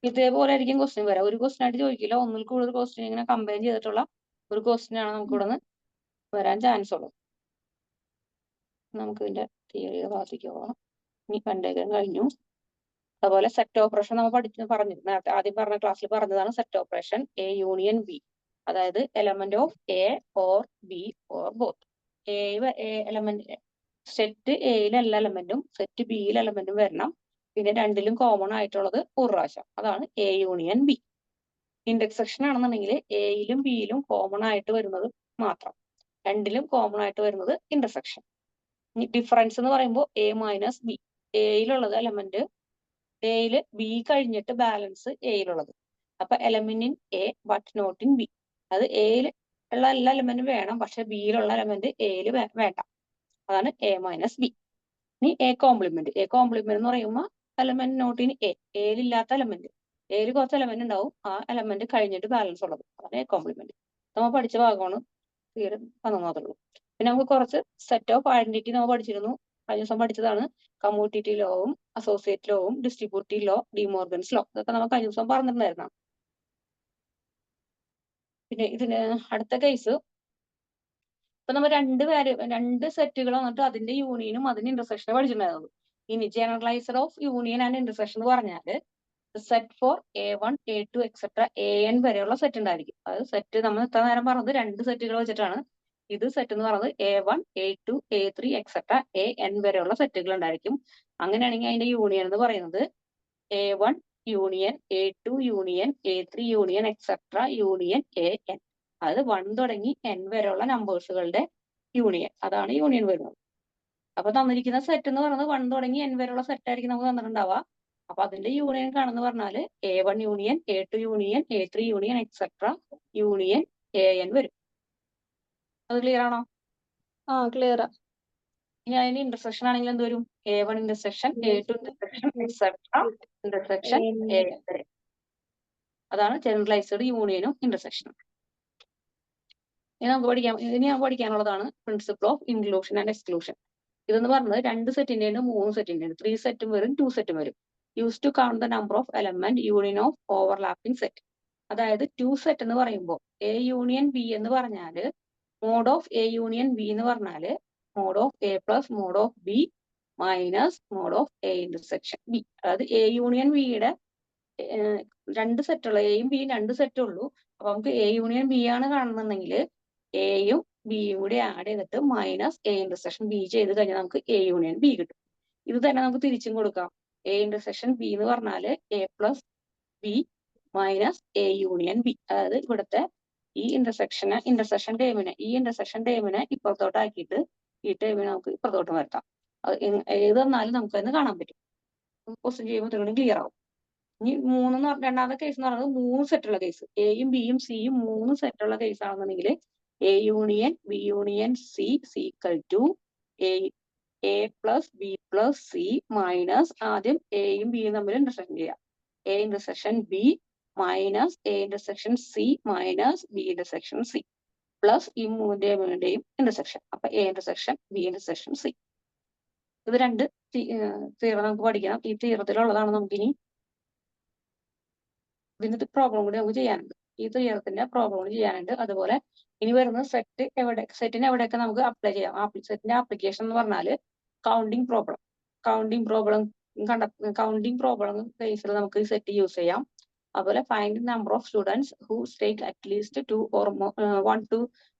Speaker 1: ഇതേപോലെ ആയിരിക്കും ക്വസ്റ്റ്യൻ വരാം. ഒരു ക്വസ്റ്റ്യൻ ആയിട്ട് ചോദിക്കില്ല, ഒന്നിൽ കൂടുതൽ ക്വസ്റ്റ്യൻ ഇങ്ങനെ കമ്പൈൻ ചെയ്തിട്ടുള്ള ഒരു ക്വസ്റ്റ്യൻ ആണ് നമുക്ക് ഇവിടെ നിന്ന് വരാൻ ചാൻസ് ഉള്ളത്. നമുക്ക് ഇതിന്റെ തിയറിയുടെ ഭാഗത്തേക്ക് പോകാം. ഇനി കണ്ടേക്കാൻ കഴിഞ്ഞു. അതുപോലെ സെറ്റ് ഓപ്പറേഷൻ നമ്മൾ പറഞ്ഞു നേരത്തെ ആദ്യം പറഞ്ഞ ക്ലാസ്സിൽ പറഞ്ഞതാണ് set operation A union B. അതായത് element of A or B or both. Element set എയിലെ എല്ലാ എലമെന്റും സെറ്റ് ബിയിലെ എലമെന്റും വരണം. പിന്നെ രണ്ടിലും കോമൺ ആയിട്ടുള്ളത് ഒരു പ്രാവശ്യം. അതാണ് എ യൂണിയൻ ബി. ഇന്റർസെക്ഷൻ ആണെന്നുണ്ടെങ്കിൽ എയിലും ബിയിലും കോമൺ ആയിട്ട് വരുന്നത് മാത്രം, രണ്ടിലും കോമൺ ആയിട്ട് വരുന്നത് ഇന്റർസെക്ഷൻ. ഡിഫറൻസ് എന്ന് പറയുമ്പോൾ എ മൈനസ് ബി. എയിലുള്ളത് എലമെന്റ് എയില് ബി കഴിഞ്ഞിട്ട് ബാലൻസ് എയിലുള്ളത്. അപ്പൊ element in A but not in B. അത് എയിൽ ഉള്ള എല്ലാ എലമെന്റും വേണം, പക്ഷെ ബിയിലുള്ള എലമെന്റ് എയിൽ വേണ്ട. അതാണ് എ മൈനസ് ബി. ഇനി എ കോംപ്ലിമെന്റ്. എ കോംപ്ലിമെന്റ് എന്ന് പറയുമ്പോൾ എലമെന്റ് നോട്ട് ഇൻ എ. എയിലില്ലാത്ത എലമെന്റ്, എയിൽ കുറച്ച് എലമെന്റ് ഉണ്ടാവും, ആ എലമെന്റ് കഴിഞ്ഞിട്ട് ബാലൻസ് ഉള്ളത്. അതാണ് എ കോംപ്ലിമെന്റ്. നമ്മൾ പഠിച്ച ഭാഗമാണ് തീരെ മാത്രമേ. പിന്നെ നമുക്ക് കുറച്ച് സെറ്റ് ഓഫ് ഐഡന്റിറ്റി നമ്മൾ പഠിച്ചിരുന്നു. കഴിഞ്ഞ ദിവസം പഠിച്ചതാണ് കമ്മ്യൂട്ടേറ്റീവ് ലോവും അസോസിയേറ്റ് ലോവും ഡിസ്ട്രിബ്യൂട്ടീവ് ലോ, ഡിമോർഗൻസ് ലോ. ഇതൊക്കെ നമ്മൾ കഴിഞ്ഞ ദിവസം പറഞ്ഞിട്ടുണ്ടായിരുന്നു. പിന്നെ ഇതിന് അടുത്ത കേസ്, ഇപ്പൊ നമ്മൾ രണ്ട് സെറ്റുകൾ വന്നിട്ട് അതിന്റെ യൂണിയനും അതിന്റെ ഇന്റർസെക്ഷനും പഠിച്ചിട്ടുണ്ടായിരുന്നു. ഇനി generaliser of union and intersection എന്ന് പറഞ്ഞാല് set for A1, A2, etcetera AN വരെയുള്ള സെറ്റ് ഉണ്ടായിരിക്കും. അത് സെറ്റ് നമ്മൾ ഇത്ര നേരം പറഞ്ഞത് രണ്ട് സെറ്റുകൾ വെച്ചിട്ടാണ്. ഇത് സെറ്റ് എന്ന് പറയുന്നത് A1, A2, A3, etcetera AN വരെയുള്ള സെറ്റുകൾ ഉണ്ടായിരിക്കും. അങ്ങനെയാണെങ്കിൽ അതിന്റെ യൂണിയൻ എന്ന് പറയുന്നത് A1 union A2 union A3 union etcetera union AN. അത് 1 തുടങ്ങി N വരെയുള്ള നമ്പേഴ്സുകളുടെ യൂണിയൻ. അതാണ് യൂണിയൻ വരുന്നത്. അപ്പൊ തന്നിരിക്കുന്ന സെറ്റ് എന്ന് പറയുന്നത് 1 തുടങ്ങി N വരെയുള്ള സെറ്റ് ആയിരിക്കും നമുക്ക് തന്നിട്ടുണ്ടാവുക. അപ്പൊ അതിന്റെ യൂണിയൻ കാണുന്ന പറഞ്ഞാല് A1 union A2 union A3 union etcetera union AN വരും. അത് ക്ലിയർ ആണോ?
Speaker 2: ക്ലിയർ.
Speaker 1: ഇനി അതിന് ഇന്റർസെക്ഷൻ ആണെങ്കിൽ എന്ത് വരും? A1 intersection A2 intersection et cetera intersection AN വരെ. അതാണ് ജനറലൈസ്ഡ് യൂണിയനും ഇന്റർസെക്ഷനും. ഇനി നമുക്ക് പഠിക്കാനുള്ളതാണ് principle of inclusion and exclusion. ഇതെന്ന് പറഞ്ഞത് 2 സെറ്റിന്റെ ഉണ്ട്, 3 സെറ്റിന്റെ ഉണ്ട്. 3 സെറ്റും വരും, 2 സെറ്റും വരും. Use to count the number of element union of overlapping set. അതായത് 2 സെറ്റ് എന്ന് പറയുമ്പോൾ എ യൂണിയൻ ബി എന്ന് പറഞ്ഞാല് mod of A union B എന്ന് പറഞ്ഞാല് mod of A plus mod of B minus mod of A intersection B. അതായത് A union ബിയുടെ 2 സെറ്റുള്ള എയും ബിയും 2 സെറ്റും ഉള്ളൂ. അപ്പൊ നമുക്ക് എ യൂണിയൻ ബി ആണ് കാണുന്നുണ്ടെങ്കിൽ എയും ബിയും കൂടി ആഡ് ചെയ്തിട്ട് മൈനസ് എ ഇന്റർസെക്ഷൻ ബി ചെയ്ത് കഴിഞ്ഞാൽ നമുക്ക് എ യൂണിയൻ ബി കിട്ടും. ഇത് തന്നെ നമുക്ക് തിരിച്ചും കൊടുക്കാം. എ ഇന്റർസെക്ഷൻ ബി എന്ന് പറഞ്ഞാല് A plus B minus A union B. അതായത് ഇവിടുത്തെ ഈ ഇന്റർസെക്ഷൻ ടേമിനെ ഇപ്പുറത്തോട്ടാക്കിയിട്ട് ഈ ടേമിനെ നമുക്ക് ഇപ്പുറത്തോട്ട് വരുത്താം. അത് ഏത് വന്നാലും നമുക്ക് അതിന് കാണാൻ പറ്റും. ക്വസ്റ്റ്യൻ ചെയ്യുമ്പോൾ ക്ലിയർ ആവും. ഇനി രണ്ടാമത്തെ കേസ് എന്ന് പറയുന്നത് 3 സെറ്റുള്ള കേസ്. എയും ബിയും സിയും 3 സെറ്റുള്ള കേസ് ആണെന്നുണ്ടെങ്കിൽ A union B union C equal to A plus B plus C minus ആദ്യം എയും ബിയും തമ്മിൽ ഇന്റർസെക്ഷൻ ചെയ്യാം. A intersection B minus A intersection C minus B intersection C plus ഈ മൂന്നിന്റെയും ഇന്റർസെക്ഷൻ. അപ്പൊ A intersection B intersection C. ഇത് രണ്ട് തീരം നമുക്ക് പഠിക്കണം. ഈ തീരത്തിലുള്ളതാണ് നമുക്കിനി ഇതിന്റെ പ്രോബ്ലം കൂടി നമുക്ക് ചെയ്യാനുണ്ട്. ഈ തീരത്തിന്റെ പ്രോബ്ലം കൂടി ചെയ്യാനുണ്ട്. അതുപോലെ ഇനി വരുന്ന സെറ്റിന് എവിടെയൊക്കെ നമുക്ക് അപ്ലൈ ചെയ്യാം. സെറ്റിന്റെ ആപ്ലിക്കേഷൻ എന്ന് പറഞ്ഞാല് കൗണ്ടിങ് പ്രോബ്ലം കേസിൽ നമുക്ക് ഈ സെറ്റ് യൂസ് ചെയ്യാം. അതുപോലെ find number of students who take at least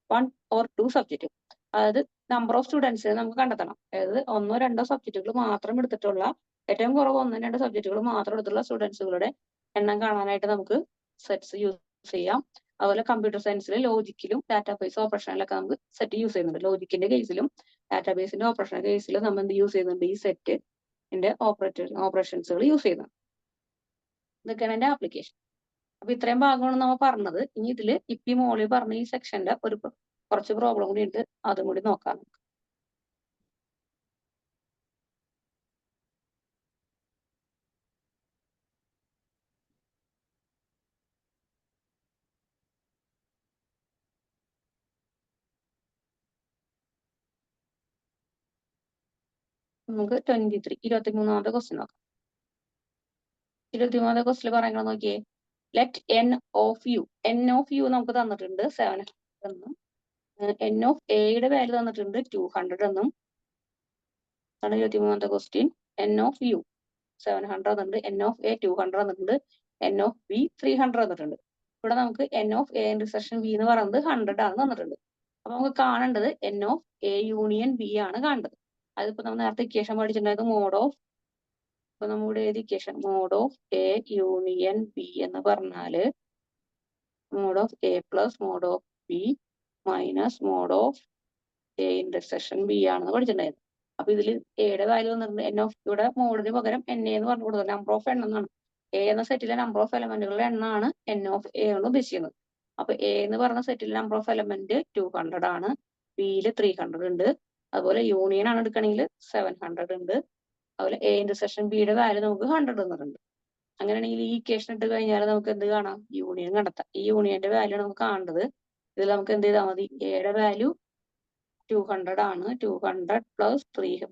Speaker 1: 1 or 2 subject. അതായത് നമ്പർ ഓഫ് സ്റ്റുഡൻസിനെ നമുക്ക് കണ്ടെത്തണം. അതായത് 1 or 2 സബ്ജക്റ്റുകൾ മാത്രം എടുത്തിട്ടുള്ള, ഏറ്റവും കുറവ് 1 or 2 സബ്ജക്റ്റുകൾ മാത്രം എടുത്തുള്ള സ്റ്റുഡൻസുകളുടെ എണ്ണം കാണാനായിട്ട് നമുക്ക് സെറ്റ്സ് യൂസ് ചെയ്യാം. അതുപോലെ കമ്പ്യൂട്ടർ സയൻസിൽ ലോജിക്കിലും ഡാറ്റാബേസ് ഓപ്പറേഷനിലൊക്കെ നമുക്ക് സെറ്റ് യൂസ് ചെയ്യുന്നുണ്ട്. ലോജിക്കിന്റെ കേസിലും ഡാറ്റാബേസിന്റെ ഓപ്പറേഷൻ കേസിലും നമ്മൾ എന്ത് യൂസ് ചെയ്യുന്നുണ്ട്? ഈ സെറ്റിന്റെ ഓപ്പറേഷൻസുകൾ യൂസ് ചെയ്യുന്നുണ്ട്. ഇതൊക്കെയാണ് എന്റെ ആപ്ലിക്കേഷൻ. അപ്പൊ ഇത്രയും ഭാഗമാണ് നമ്മൾ പറഞ്ഞത്. ഇനി ഇതില് ഇപ്പി മോളി പറഞ്ഞ ഈ സെക്ഷന്റെ കുറച്ച് പ്രോബ്ലം കൂടി ഉണ്ട്, അതും കൂടി നോക്കാം. നമുക്ക് 23ാമത്തെ ക്വസ്റ്റ്യൻ നോക്കാം. 23ാമത്തെ ക്വസ്റ്റ്യൻ പറയുന്നത് നോക്കിയേ. ലെറ്റ് എൻ ഓഫ് യു നമുക്ക് തന്നിട്ടുണ്ട് 700 എന്നും, എൻ ഓഫ് എയുടെ വാല്യൂ തന്നിട്ടുണ്ട് 200 എന്നും. 23ാമത്തെ ക്വസ്റ്റ്യൻ. എൻ ഓഫ് യു 700 തന്നിട്ടുണ്ട്, എൻ ഓഫ് എ 200 തന്നിട്ടുണ്ട്, എൻ ഓഫ് ബി 300 തന്നിട്ടുണ്ട്. ഇവിടെ നമുക്ക് N of A intersection B എന്ന് പറയുന്നത് 100 ആണ് തന്നിട്ടുണ്ട്. അപ്പൊ നമുക്ക് കാണേണ്ടത് N of A union B ആണ് കാണേണ്ടത്. അതിപ്പോ നമ്മൾ നേരത്തെ ഇക്വേഷൻ പഠിച്ചിട്ടുണ്ടായത് mod of A union B എന്ന് പറഞ്ഞാല് mod of A plus mod of B minus mod of A intersection B ആണെന്ന് പഠിച്ചിട്ടുണ്ടായിരുന്നു. അപ്പൊ ഇതിൽ എയുടെ വാല്യൂ വന്നിട്ടുണ്ട് എൻ ഓഫ് ഇവിടെ മോഡിന് പകരം എൻ എ എന്ന് പറഞ്ഞു കൊടുത്തത് നമ്പർ ഓഫ് എണ്ണം എന്നാണ്. എ എന്ന സെറ്റിലെ നമ്പർ ഓഫ് എലമെന്റുകളുടെ എണ്ണമാണ് എൻ ഓഫ് എ കൊണ്ട് ഉദ്ദേശിക്കുന്നത്. അപ്പൊ എ എന്ന് പറഞ്ഞ സെറ്റിലെ നമ്പർ ഓഫ് എലമെന്റ് 200 ആണ്, ബിയിൽ 300 ഉണ്ട്. അതുപോലെ യൂണിയൻ ആണ് എടുക്കണമെങ്കിൽ 700 ഉണ്ട്. അതുപോലെ എ ഇന്റർസെക്ഷൻ ബിയുടെ വാല്യൂ നമുക്ക് 100 തന്നിട്ടുണ്ട്. അങ്ങനെയാണെങ്കിൽ ഈ ഇക്വേഷൻ ഇട്ട് കഴിഞ്ഞാൽ നമുക്ക് എന്ത് കാണാം? യൂണിയൻ കണ്ടെത്താം. ഈ യൂണിയന്റെ വാല്യൂ ആണ് നമുക്ക് കാണേണ്ടത്. ഇതിൽ നമുക്ക് എന്ത് ചെയ്താൽ മതി? എയുടെ വാല്യൂ 200 ആണ്, 200 പ്ലസ്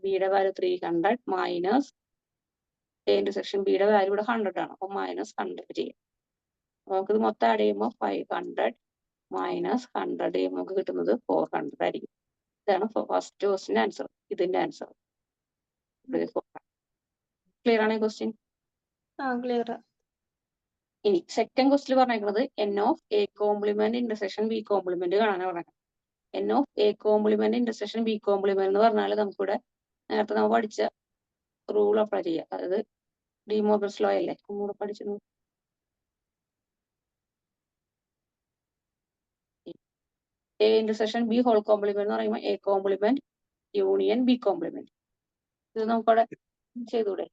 Speaker 1: ബിയുടെ വാല്യൂ 300 മൈനസ് എ ഇന്റർസെക്ഷൻ ബിയുടെ വാല്യൂ ഇവിടെ 100 ആണ്. അപ്പൊ മൈനസ് 100 ചെയ്യാം. നമുക്കിത് മൊത്തം ആഡ് ചെയ്യുമ്പോൾ 500 മൈനസ് 100 ചെയ്യുമ്പോൾ നമുക്ക് കിട്ടുന്നത് 400 ആയിരിക്കും. ഇതാണ് ഫസ്റ്റ് ക്വസ്റ്റിന്റെ ആൻസർ. ഇതിന്റെ ആൻസർ ക്ലിയർ ആണ് ക്വസ്റ്റ്യൻ?
Speaker 2: ക്ലിയർ.
Speaker 1: ഇനി സെക്കൻഡ് ക്വസ്റ്റിൽ പറഞ്ഞേക്കുന്നത് N of A complement intersection B complement കാണാനാണ് പറഞ്ഞത്. N of A complement intersection B complement എന്ന് പറഞ്ഞാൽ നമുക്കിവിടെ നേരത്തെ നമ്മൾ പഠിച്ച റൂൾ അപ്ലൈ ചെയ്യാം. അതായത് ഡി മോർഗൻസ് ലോ അല്ലേ കൂടെ പഠിച്ചത്. A intersection B whole complement എന്ന് പറയുമ്പോൾ A complement union B complement. ഇത് നമുക്കവിടെ ചെയ്തൂടെ?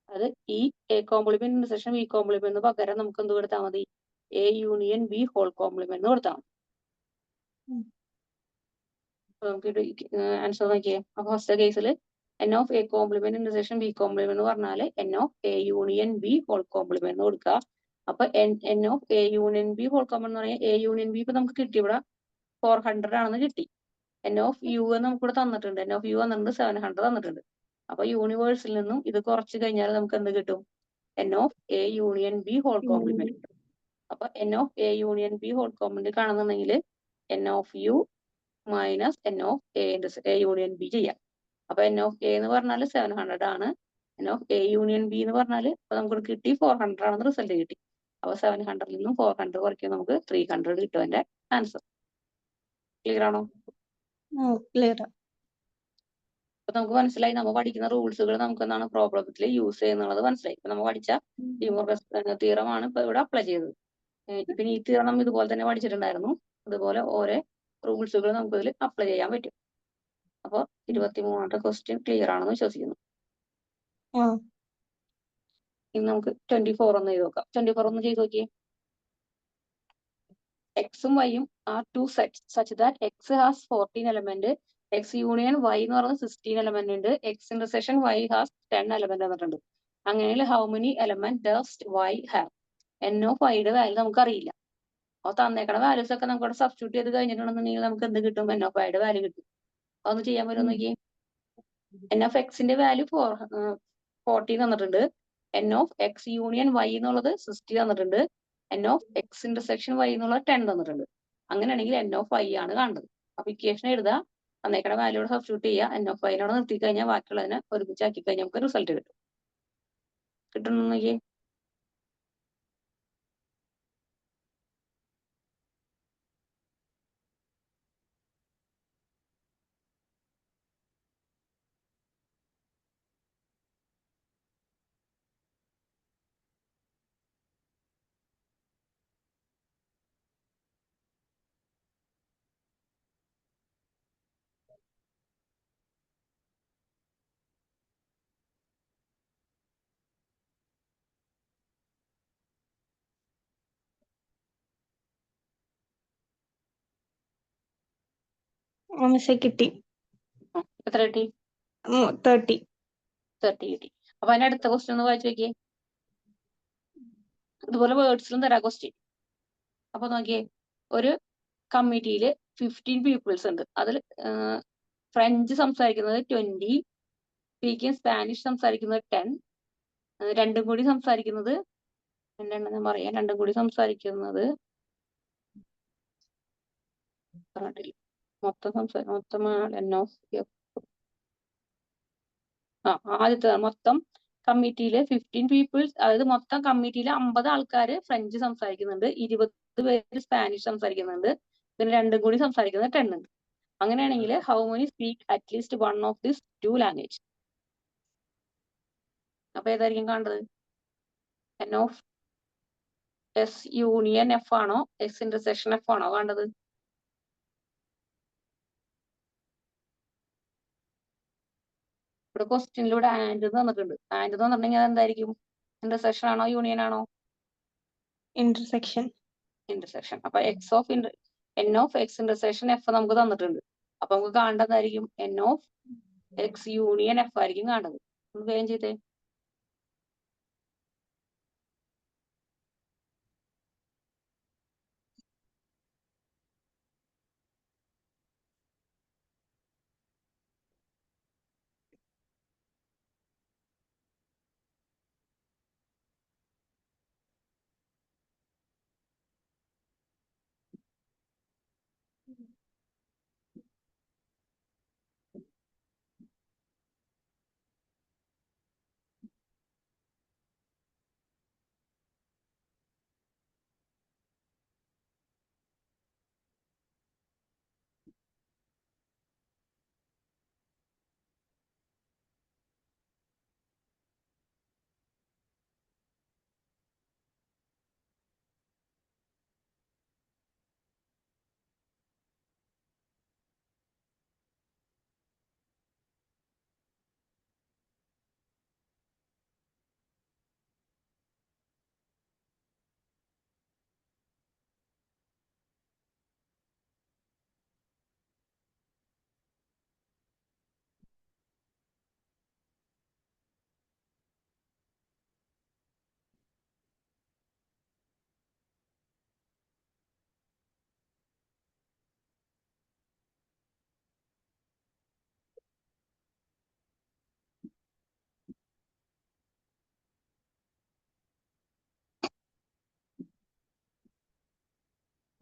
Speaker 1: അത് ഈ A complement intersection B complement പകരം നമുക്ക് എന്ത് കൊടുത്താൽ മതി? A union B whole complement കൊടുത്താൽ മതി. നമുക്ക് ആൻസർ നോക്കിയേ. അപ്പൊ ഫസ്റ്റ് കേസിൽ N of A complement intersection B complement എന്ന് പറഞ്ഞാൽ N of A union B whole complement കൊടുക്കുക. അപ്പൊ N of A union B whole complement എന്ന് പറഞ്ഞാൽ എ യൂണിയൻ ബി ഇപ്പൊ നമുക്ക് കിട്ടി, ഇവിടെ 400 ആണെന്ന് കിട്ടി. എൻ ഓഫ് യു എന്ന് നമുക്ക് ഇവിടെ തന്നിട്ടുണ്ട്, എൻ ഓഫ് യു തന്നിട്ടുണ്ട് 700 തന്നിട്ടുണ്ട്. അപ്പൊ യൂണിവേഴ്സിൽ നിന്നും ഇത് കുറച്ച് കഴിഞ്ഞാൽ നമുക്ക് എന്ത് കിട്ടും? N of A union B whole complement കിട്ടും. അപ്പൊ N of A union B whole complement കാണുന്നുണ്ടെങ്കിൽ N of U minus N of A union B ചെയ്യാം. അപ്പൊ എൻ ഓഫ് എ എന്ന് പറഞ്ഞാൽ 700 ആണ്, N of A union B എന്ന് പറഞ്ഞാൽ ഇപ്പൊ നമുക്ക് കിട്ടി 400 ആണെന്ന് റിസൾട്ട് കിട്ടി. അപ്പൊ 700 നിന്നും 400 കുറയ്ക്കും, നമുക്ക് 300 കിട്ടും എന്റെ ആൻസർ. ക്ലിയർ ആണോ?
Speaker 2: ക്ലിയർ.
Speaker 1: അപ്പൊ നമുക്ക് മനസ്സിലായി നമ്മൾ പഠിക്കുന്ന റൂൾസുകൾ നമുക്ക് എന്താണ് പ്രോബ്ലത്തിൽ യൂസ് ചെയ്യുന്നുള്ളത് മനസ്സിലായി. ഇപ്പൊ നമ്മൾ പഠിച്ച തിയറമാണ് ഇപ്പൊ ഇവിടെ അപ്ലൈ ചെയ്തത്. പിന്നെ ഈ തിയറം നമ്മൾ ഇതുപോലെ തന്നെ പഠിച്ചിട്ടുണ്ടായിരുന്നു. അതുപോലെ ഓരോ റൂൾസുകൾ നമുക്ക് ഇതിൽ അപ്ലൈ ചെയ്യാൻ പറ്റും. അപ്പൊ 23ാമത്തെ ക്വസ്റ്റ്യൻ ക്ലിയർ ആണെന്ന് വിശ്വസിക്കുന്നു. ഇനി നമുക്ക് 24 ഒന്ന് ചെയ്ത് നോക്കാം. 24 ഒന്ന് ചെയ്ത് നോക്കിയേ. എക്സും വൈയും are two sets such that X has 14 element X union Y എന്ന് പറയുന്നത് 16 എലമെന്റ് ഉണ്ട്. X intersection Y has 10 element തന്നിട്ടുണ്ട്. അങ്ങനെയുള്ള how many element does Y have? N of വൈയുടെ വാല്യൂ നമുക്ക് അറിയില്ല. അപ്പൊ തന്നേക്കണ വാല്യൂസ് ഒക്കെ നമുക്ക് ഇവിടെ സബ്സ്റ്റിറ്റ്യൂട്ട് ചെയ്ത് കഴിഞ്ഞിട്ടുണ്ടെന്നുണ്ടെങ്കിൽ നമുക്ക് എന്ത് കിട്ടും? എൻ ഓഫ് വൈയുടെ വാല്യൂ കിട്ടും. അതൊന്ന് ചെയ്യാൻ പറ്റുമോ നോക്കിയേ. എൻ ഓഫ് എക്സിന്റെ വാല്യൂ 40 തന്നിട്ടുണ്ട്. N of X union Y എന്നുള്ളത് 60 തന്നിട്ടുണ്ട്. N of X intersection Y എന്നുള്ളത് 10 തന്നിട്ടുണ്ട്. അങ്ങനെയാണെങ്കിൽ എൻ ഓഫ് വൈ ആണ് കാണുന്നത്. അപ്പൊ ഇക്വേഷൻ എഴുതുക, തന്നേക്കണ വാല്യൂടെ സബ്സ്റ്റിറ്റ്യൂട്ട് ചെയ്യുക, എൻ ഓഫ് വൈനോട് നിർത്തി കഴിഞ്ഞാൽ ബാക്കിയുള്ളതിനെ ഒരുമിച്ചാക്കി കഴിഞ്ഞാൽ നമുക്ക് റിസൾട്ട് കിട്ടും. കിട്ടുന്നു നോക്കിയേ.
Speaker 2: മിസ്സേ കിട്ടി.
Speaker 1: എത്ര കിട്ടി?
Speaker 2: 30.
Speaker 1: 30 കിട്ടി. അപ്പൊ അതിന്റെ അടുത്ത ക്വസ്റ്റ്യൻ ഒന്ന് വായിച്ചു നോക്കിയേ. ഇതുപോലെ വേർഡ്സിലും തരാം ക്വസ്റ്റ്യൻ. അപ്പൊ നോക്കിയേ, ഒരു കമ്മിറ്റിയില് 15 പീപ്പിൾസ് ഉണ്ട്. അതിൽ ഫ്രഞ്ച് സംസാരിക്കുന്നത് 20, സ്പീക്കിംഗ് സ്പാനിഷ് സംസാരിക്കുന്നത് 10, രണ്ടും കൂടി സംസാരിക്കുന്നത് രണ്ടെണ്ണം ഞാൻ പറയാം. രണ്ടും കൂടി സംസാരിക്കുന്നത് മൊത്തം ആദ്യത്തെ മൊത്തം കമ്മിറ്റിയില് 15 പീപ്പിൾസ്, അതായത് മൊത്തം കമ്മിറ്റിയില് 50 ആൾക്കാര് ഫ്രഞ്ച് സംസാരിക്കുന്നുണ്ട്, 20 പേര് സ്പാനിഷ് സംസാരിക്കുന്നുണ്ട്, പിന്നെ രണ്ടും കൂടി സംസാരിക്കുന്നത് 10 ഉണ്ട്. അങ്ങനെയാണെങ്കിൽ how many speak at least one of this 2 language? അപ്പൊ ഏതായിരിക്കും കാണേണ്ടത്? N of S union F ആണോ എസ് ഇന്റർസെക്ഷൻ എഫ് ആണോ കാണേണ്ടത്? ഇവിടെ ക്വസ്റ്റ്യനിലൂടെ ആൻഡ് തന്നിട്ടുണ്ട്. ആൻഡ് തന്നിട്ടുണ്ടെങ്കിൽ അത് എന്തായിരിക്കും? ഇന്റർസെക്ഷൻ ആണോ യൂണിയൻ ആണോ?
Speaker 2: ഇന്റർസെക്ഷൻ.
Speaker 1: ഇന്റർസെക്ഷൻ. അപ്പൊ N of X intersection F നമുക്ക് തന്നിട്ടുണ്ട്. അപ്പൊ നമുക്ക് കാണേണ്ടതായിരിക്കും N of X union F ആയിരിക്കും കാണേണ്ടത്. ഒന്ന് വേഗം ചെയ്തേ.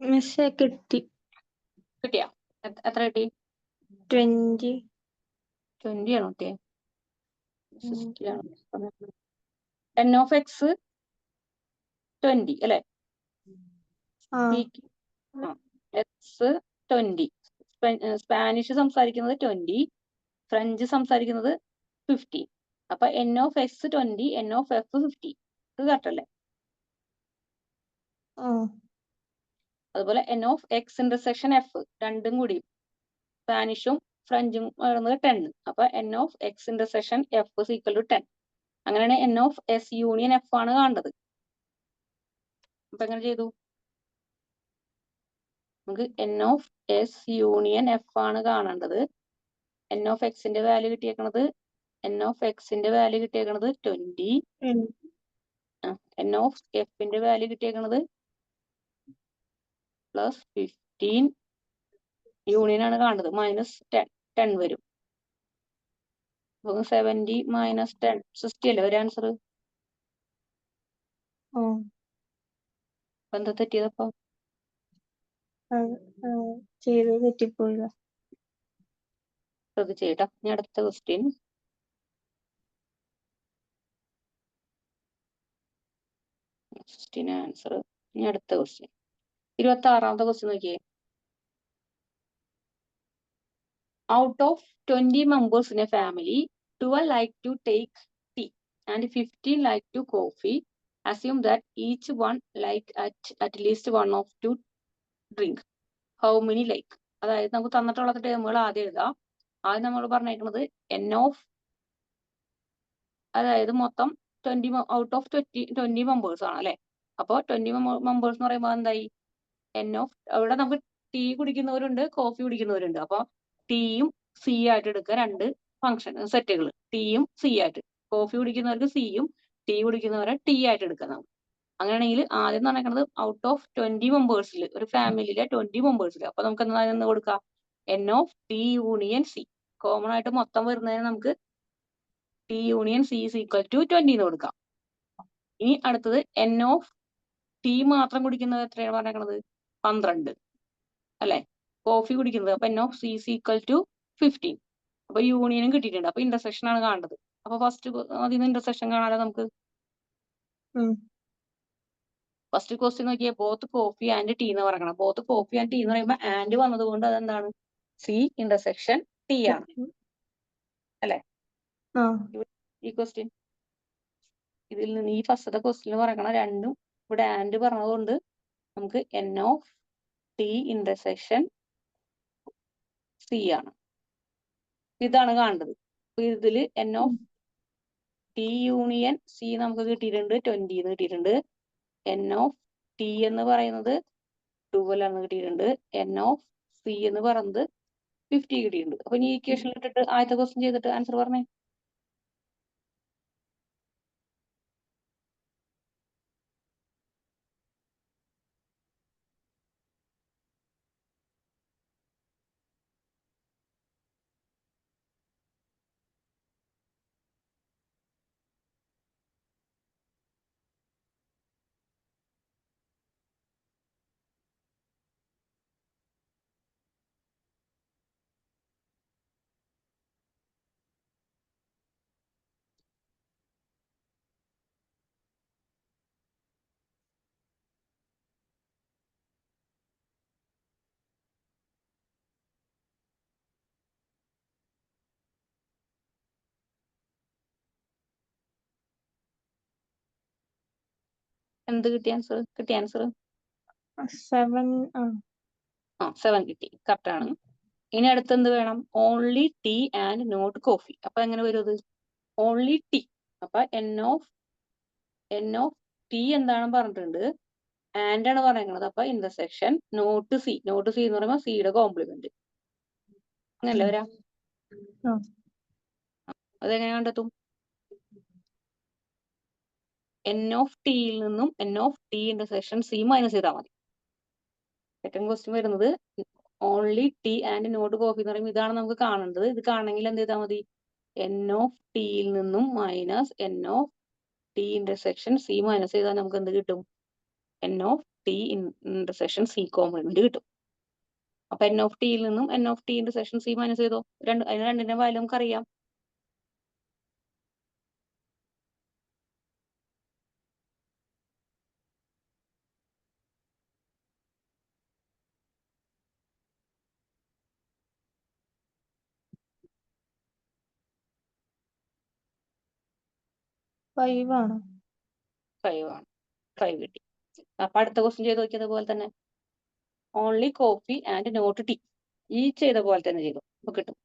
Speaker 2: മിസ്സേ കിട്ടി.
Speaker 1: കിട്ടിയാ? എത്ര കിട്ടി?
Speaker 2: 20.
Speaker 1: 20 ആണോ കിട്ടിയേ? 60 ആണോ? എൻ ഓഫ് എക്സ് 20 അല്ലെ? എക്സ് 20, സ്പാനിഷ് സംസാരിക്കുന്നത് 20, ഫ്രഞ്ച് സംസാരിക്കുന്നത് 50. അപ്പൊ N of X 20, N of F 50. ഇത് കറക്റ്റ് അല്ലേ? അതുപോലെ N of X intersection F രണ്ടും കൂടി സ്പാനിഷും ഫ്രഞ്ചും വരുന്നത് 10. അപ്പൊ N of X intersection F equal to 10. അങ്ങനെയാണ് N of S union F ആണ് കാണേണ്ടത്. അപ്പൊ എങ്ങനെ ചെയ്തു? നമുക്ക് N of S union F ആണ് കാണേണ്ടത്. എൻ ഓഫ് എക്സിന്റെ വാല്യൂ കിട്ടിയേക്കണത് 20. എൻ ഓഫ് എഫിന്റെ വാല്യൂ കിട്ടിയേക്കണത് +15. യൂണിയൻ ആണ് കാണുന്നത് -10 വരും. 70 - 10 60 അല്ലേ ഒരു ആൻസർ. എന്താ തെറ്റിയതപ്പോ?
Speaker 2: ചെയ്ത് തെറ്റിപ്പോയില്ല.
Speaker 1: ശ്രദ്ധിച്ചേട്ടാ. ഇനി അടുത്ത ക്വസ്റ്റ്യൻ. ആൻസർ. ഇനി അടുത്ത ക്വസ്റ്റ്യൻ 26ാമത്തെ ക്വസ്റ്റ്യൻ നോക്കിയേ. Out of 20 members in a family, 12 like to take tea and 15 like to coffee. Assume that each one like at least one of two drink. How many like? അതായത് നമുക്ക് തന്നിട്ടുള്ള ടേമുകൾ ആദ്യം എഴുതാം. ആദ്യം നമ്മൾ പറഞ്ഞേക്കുന്നത് എൻ ഓഫ്, അതായത് മൊത്തം 20 ഔട്ട് ഓഫ് 20 മെമ്പേഴ്സ് ആണ് അല്ലെ. അപ്പോൾ 20 മെമ്പേഴ്സ് എന്ന് പറയുമ്പോൾ എന്തായി? എൻ ഓഫ്, അവിടെ നമുക്ക് ടീ കുടിക്കുന്നവരുണ്ട്, കോഫി കുടിക്കുന്നവരുണ്ട്. അപ്പൊ ടീയും സി ആയിട്ട് എടുക്കുക, രണ്ട് ഫംഗ്ഷൻ സെറ്റുകൾ, ടീയും സി ആയിട്ട്. കോഫി കുടിക്കുന്നവർക്ക് സിയും ടീ കുടിക്കുന്നവരെ ടി ആയിട്ട് എടുക്കുക നമുക്ക്. അങ്ങനെയാണെങ്കിൽ ആദ്യം നടക്കുന്നത് ഔട്ട് ഓഫ് 20 മെമ്പേഴ്സിൽ, ഒരു ഫാമിലിയിലെ 20 മെമ്പേഴ്സിൽ. അപ്പൊ നമുക്ക് എന്താ കൊടുക്കാം? N of T union C. Common ആയിട്ട് മൊത്തം വരുന്നതിന് നമുക്ക് T union C is equal to 20 എന്ന് കൊടുക്കാം. ഇനി അടുത്തത് എൻ ഓഫ് ടീ മാത്രം കുടിക്കുന്നത് എത്രയാണ് പറഞ്ഞേക്കണത്? 12 അല്ലെ. കോഫി കുടിക്കുന്നത്, അപ്പൊ N of C is equal to 15. അപ്പൊ യൂണിയനും കിട്ടിയിട്ടുണ്ട്. അപ്പൊ ഇന്റർസെക്ഷൻ ആണ് കാണേണ്ടത്. അപ്പൊ ഫസ്റ്റ് അതിന് ഇന്റർസെക്ഷൻ കാണാതെ നമുക്ക് ഫസ്റ്റ് ക്വസ്റ്റ്യൻ നോക്കിയാൽ ബോത്ത് കോഫി ആൻഡ് ടീ എന്ന് പറയണം. ബോത്ത് കോഫി ആൻഡ് ടീ എന്ന് പറയുമ്പോൾ ആൻഡ് വന്നത് കൊണ്ട് അതെന്താണ്? സി ഇന്റർസെക്ഷൻ ടി ആണ് അല്ലെ. ഈ ക്വസ്റ്റ്യൻ ഇതിൽ നിന്ന് ഈ ഫസ്റ്റത്തെ ക്വസ്റ്റ്യൻ പറയണം രണ്ടും ഇവിടെ ആൻഡ് പറഞ്ഞതുകൊണ്ട് നമുക്ക് N of T intersection C ആണ്. ഇതാണ് കാണേണ്ടത്. ഇതിൽ N of T union C നമുക്ക് കിട്ടിയിട്ടുണ്ട് 20 എന്ന് കിട്ടിയിട്ടുണ്ട്. എൻ ഓഫ് ടി എന്ന് പറയുന്നത് 12 എന്ന് കിട്ടിയിട്ടുണ്ട്. എൻ ഓഫ് സി എന്ന് പറയുന്നത് 50 കിട്ടിയിട്ടുണ്ട്. അപ്പൊ ഈ ഇക്വേഷനിൽ ഇട്ടിട്ട് ആദ്യത്തെ ക്വസ്റ്റ്യൻ ചെയ്തിട്ട് ആൻസർ പറഞ്ഞേ. എന്ത് കിട്ടിയ ആൻസർ? 7 കിട്ടി. കറക്റ്റ് ആണ്. ഇനി അടുത്ത് എന്ത് വേണം? Only tea and not coffee. അപ്പൊ എങ്ങനെ വരും അത്? Only tea. അപ്പൊ എൻ ഓഫ് ടി എന്താണ് പറഞ്ഞിട്ടുണ്ട്? ആൻഡ് ആണ് പറയുന്നത്. അപ്പൊ intersection not C. Not C എന്ന് പറയുമ്പോൾ സിയുടെ കോംപ്ലിമെന്റ് അങ്ങനല്ലേ വരാ? അതെങ്ങനെ കണ്ടെത്തും? എൻ ഓഫ് ടിയിൽ നിന്നും N of T intersection C minus ചെയ്താൽ മതി. സെക്കൻഡ് ക്വസ്റ്റ്യൻ വരുന്നത് only tea and not coffee എന്ന് പറയുമ്പോൾ ഇതാണ് നമുക്ക് കാണേണ്ടത്. ഇത് കാണണമെങ്കിൽ എന്ത് ചെയ്താൽ മതി? എൻ ഓഫ് ടിയിൽ നിന്നും minus N of T intersection C minus ചെയ്താൽ നമുക്ക് എന്ത് കിട്ടും? N of T intersection C complement കിട്ടും. അപ്പൊ എൻ ഓഫ് ടിയിൽ നിന്നും N of T intersection C minus ചെയ്തോ. അതിന് രണ്ടിന്റെ വാല്യൂ നമുക്ക് അറിയാം.
Speaker 2: ഫൈവ് ആണ്.
Speaker 1: 5 കിട്ടി. അപ്പൊ അടുത്ത ക്വസ്റ്റ്യൻ ചെയ്ത് നോക്കിയത് പോലെ തന്നെ only coffee and not tea ഈ ചെയ്ത പോലെ തന്നെ ചെയ്തു. അപ്പൊ കിട്ടും.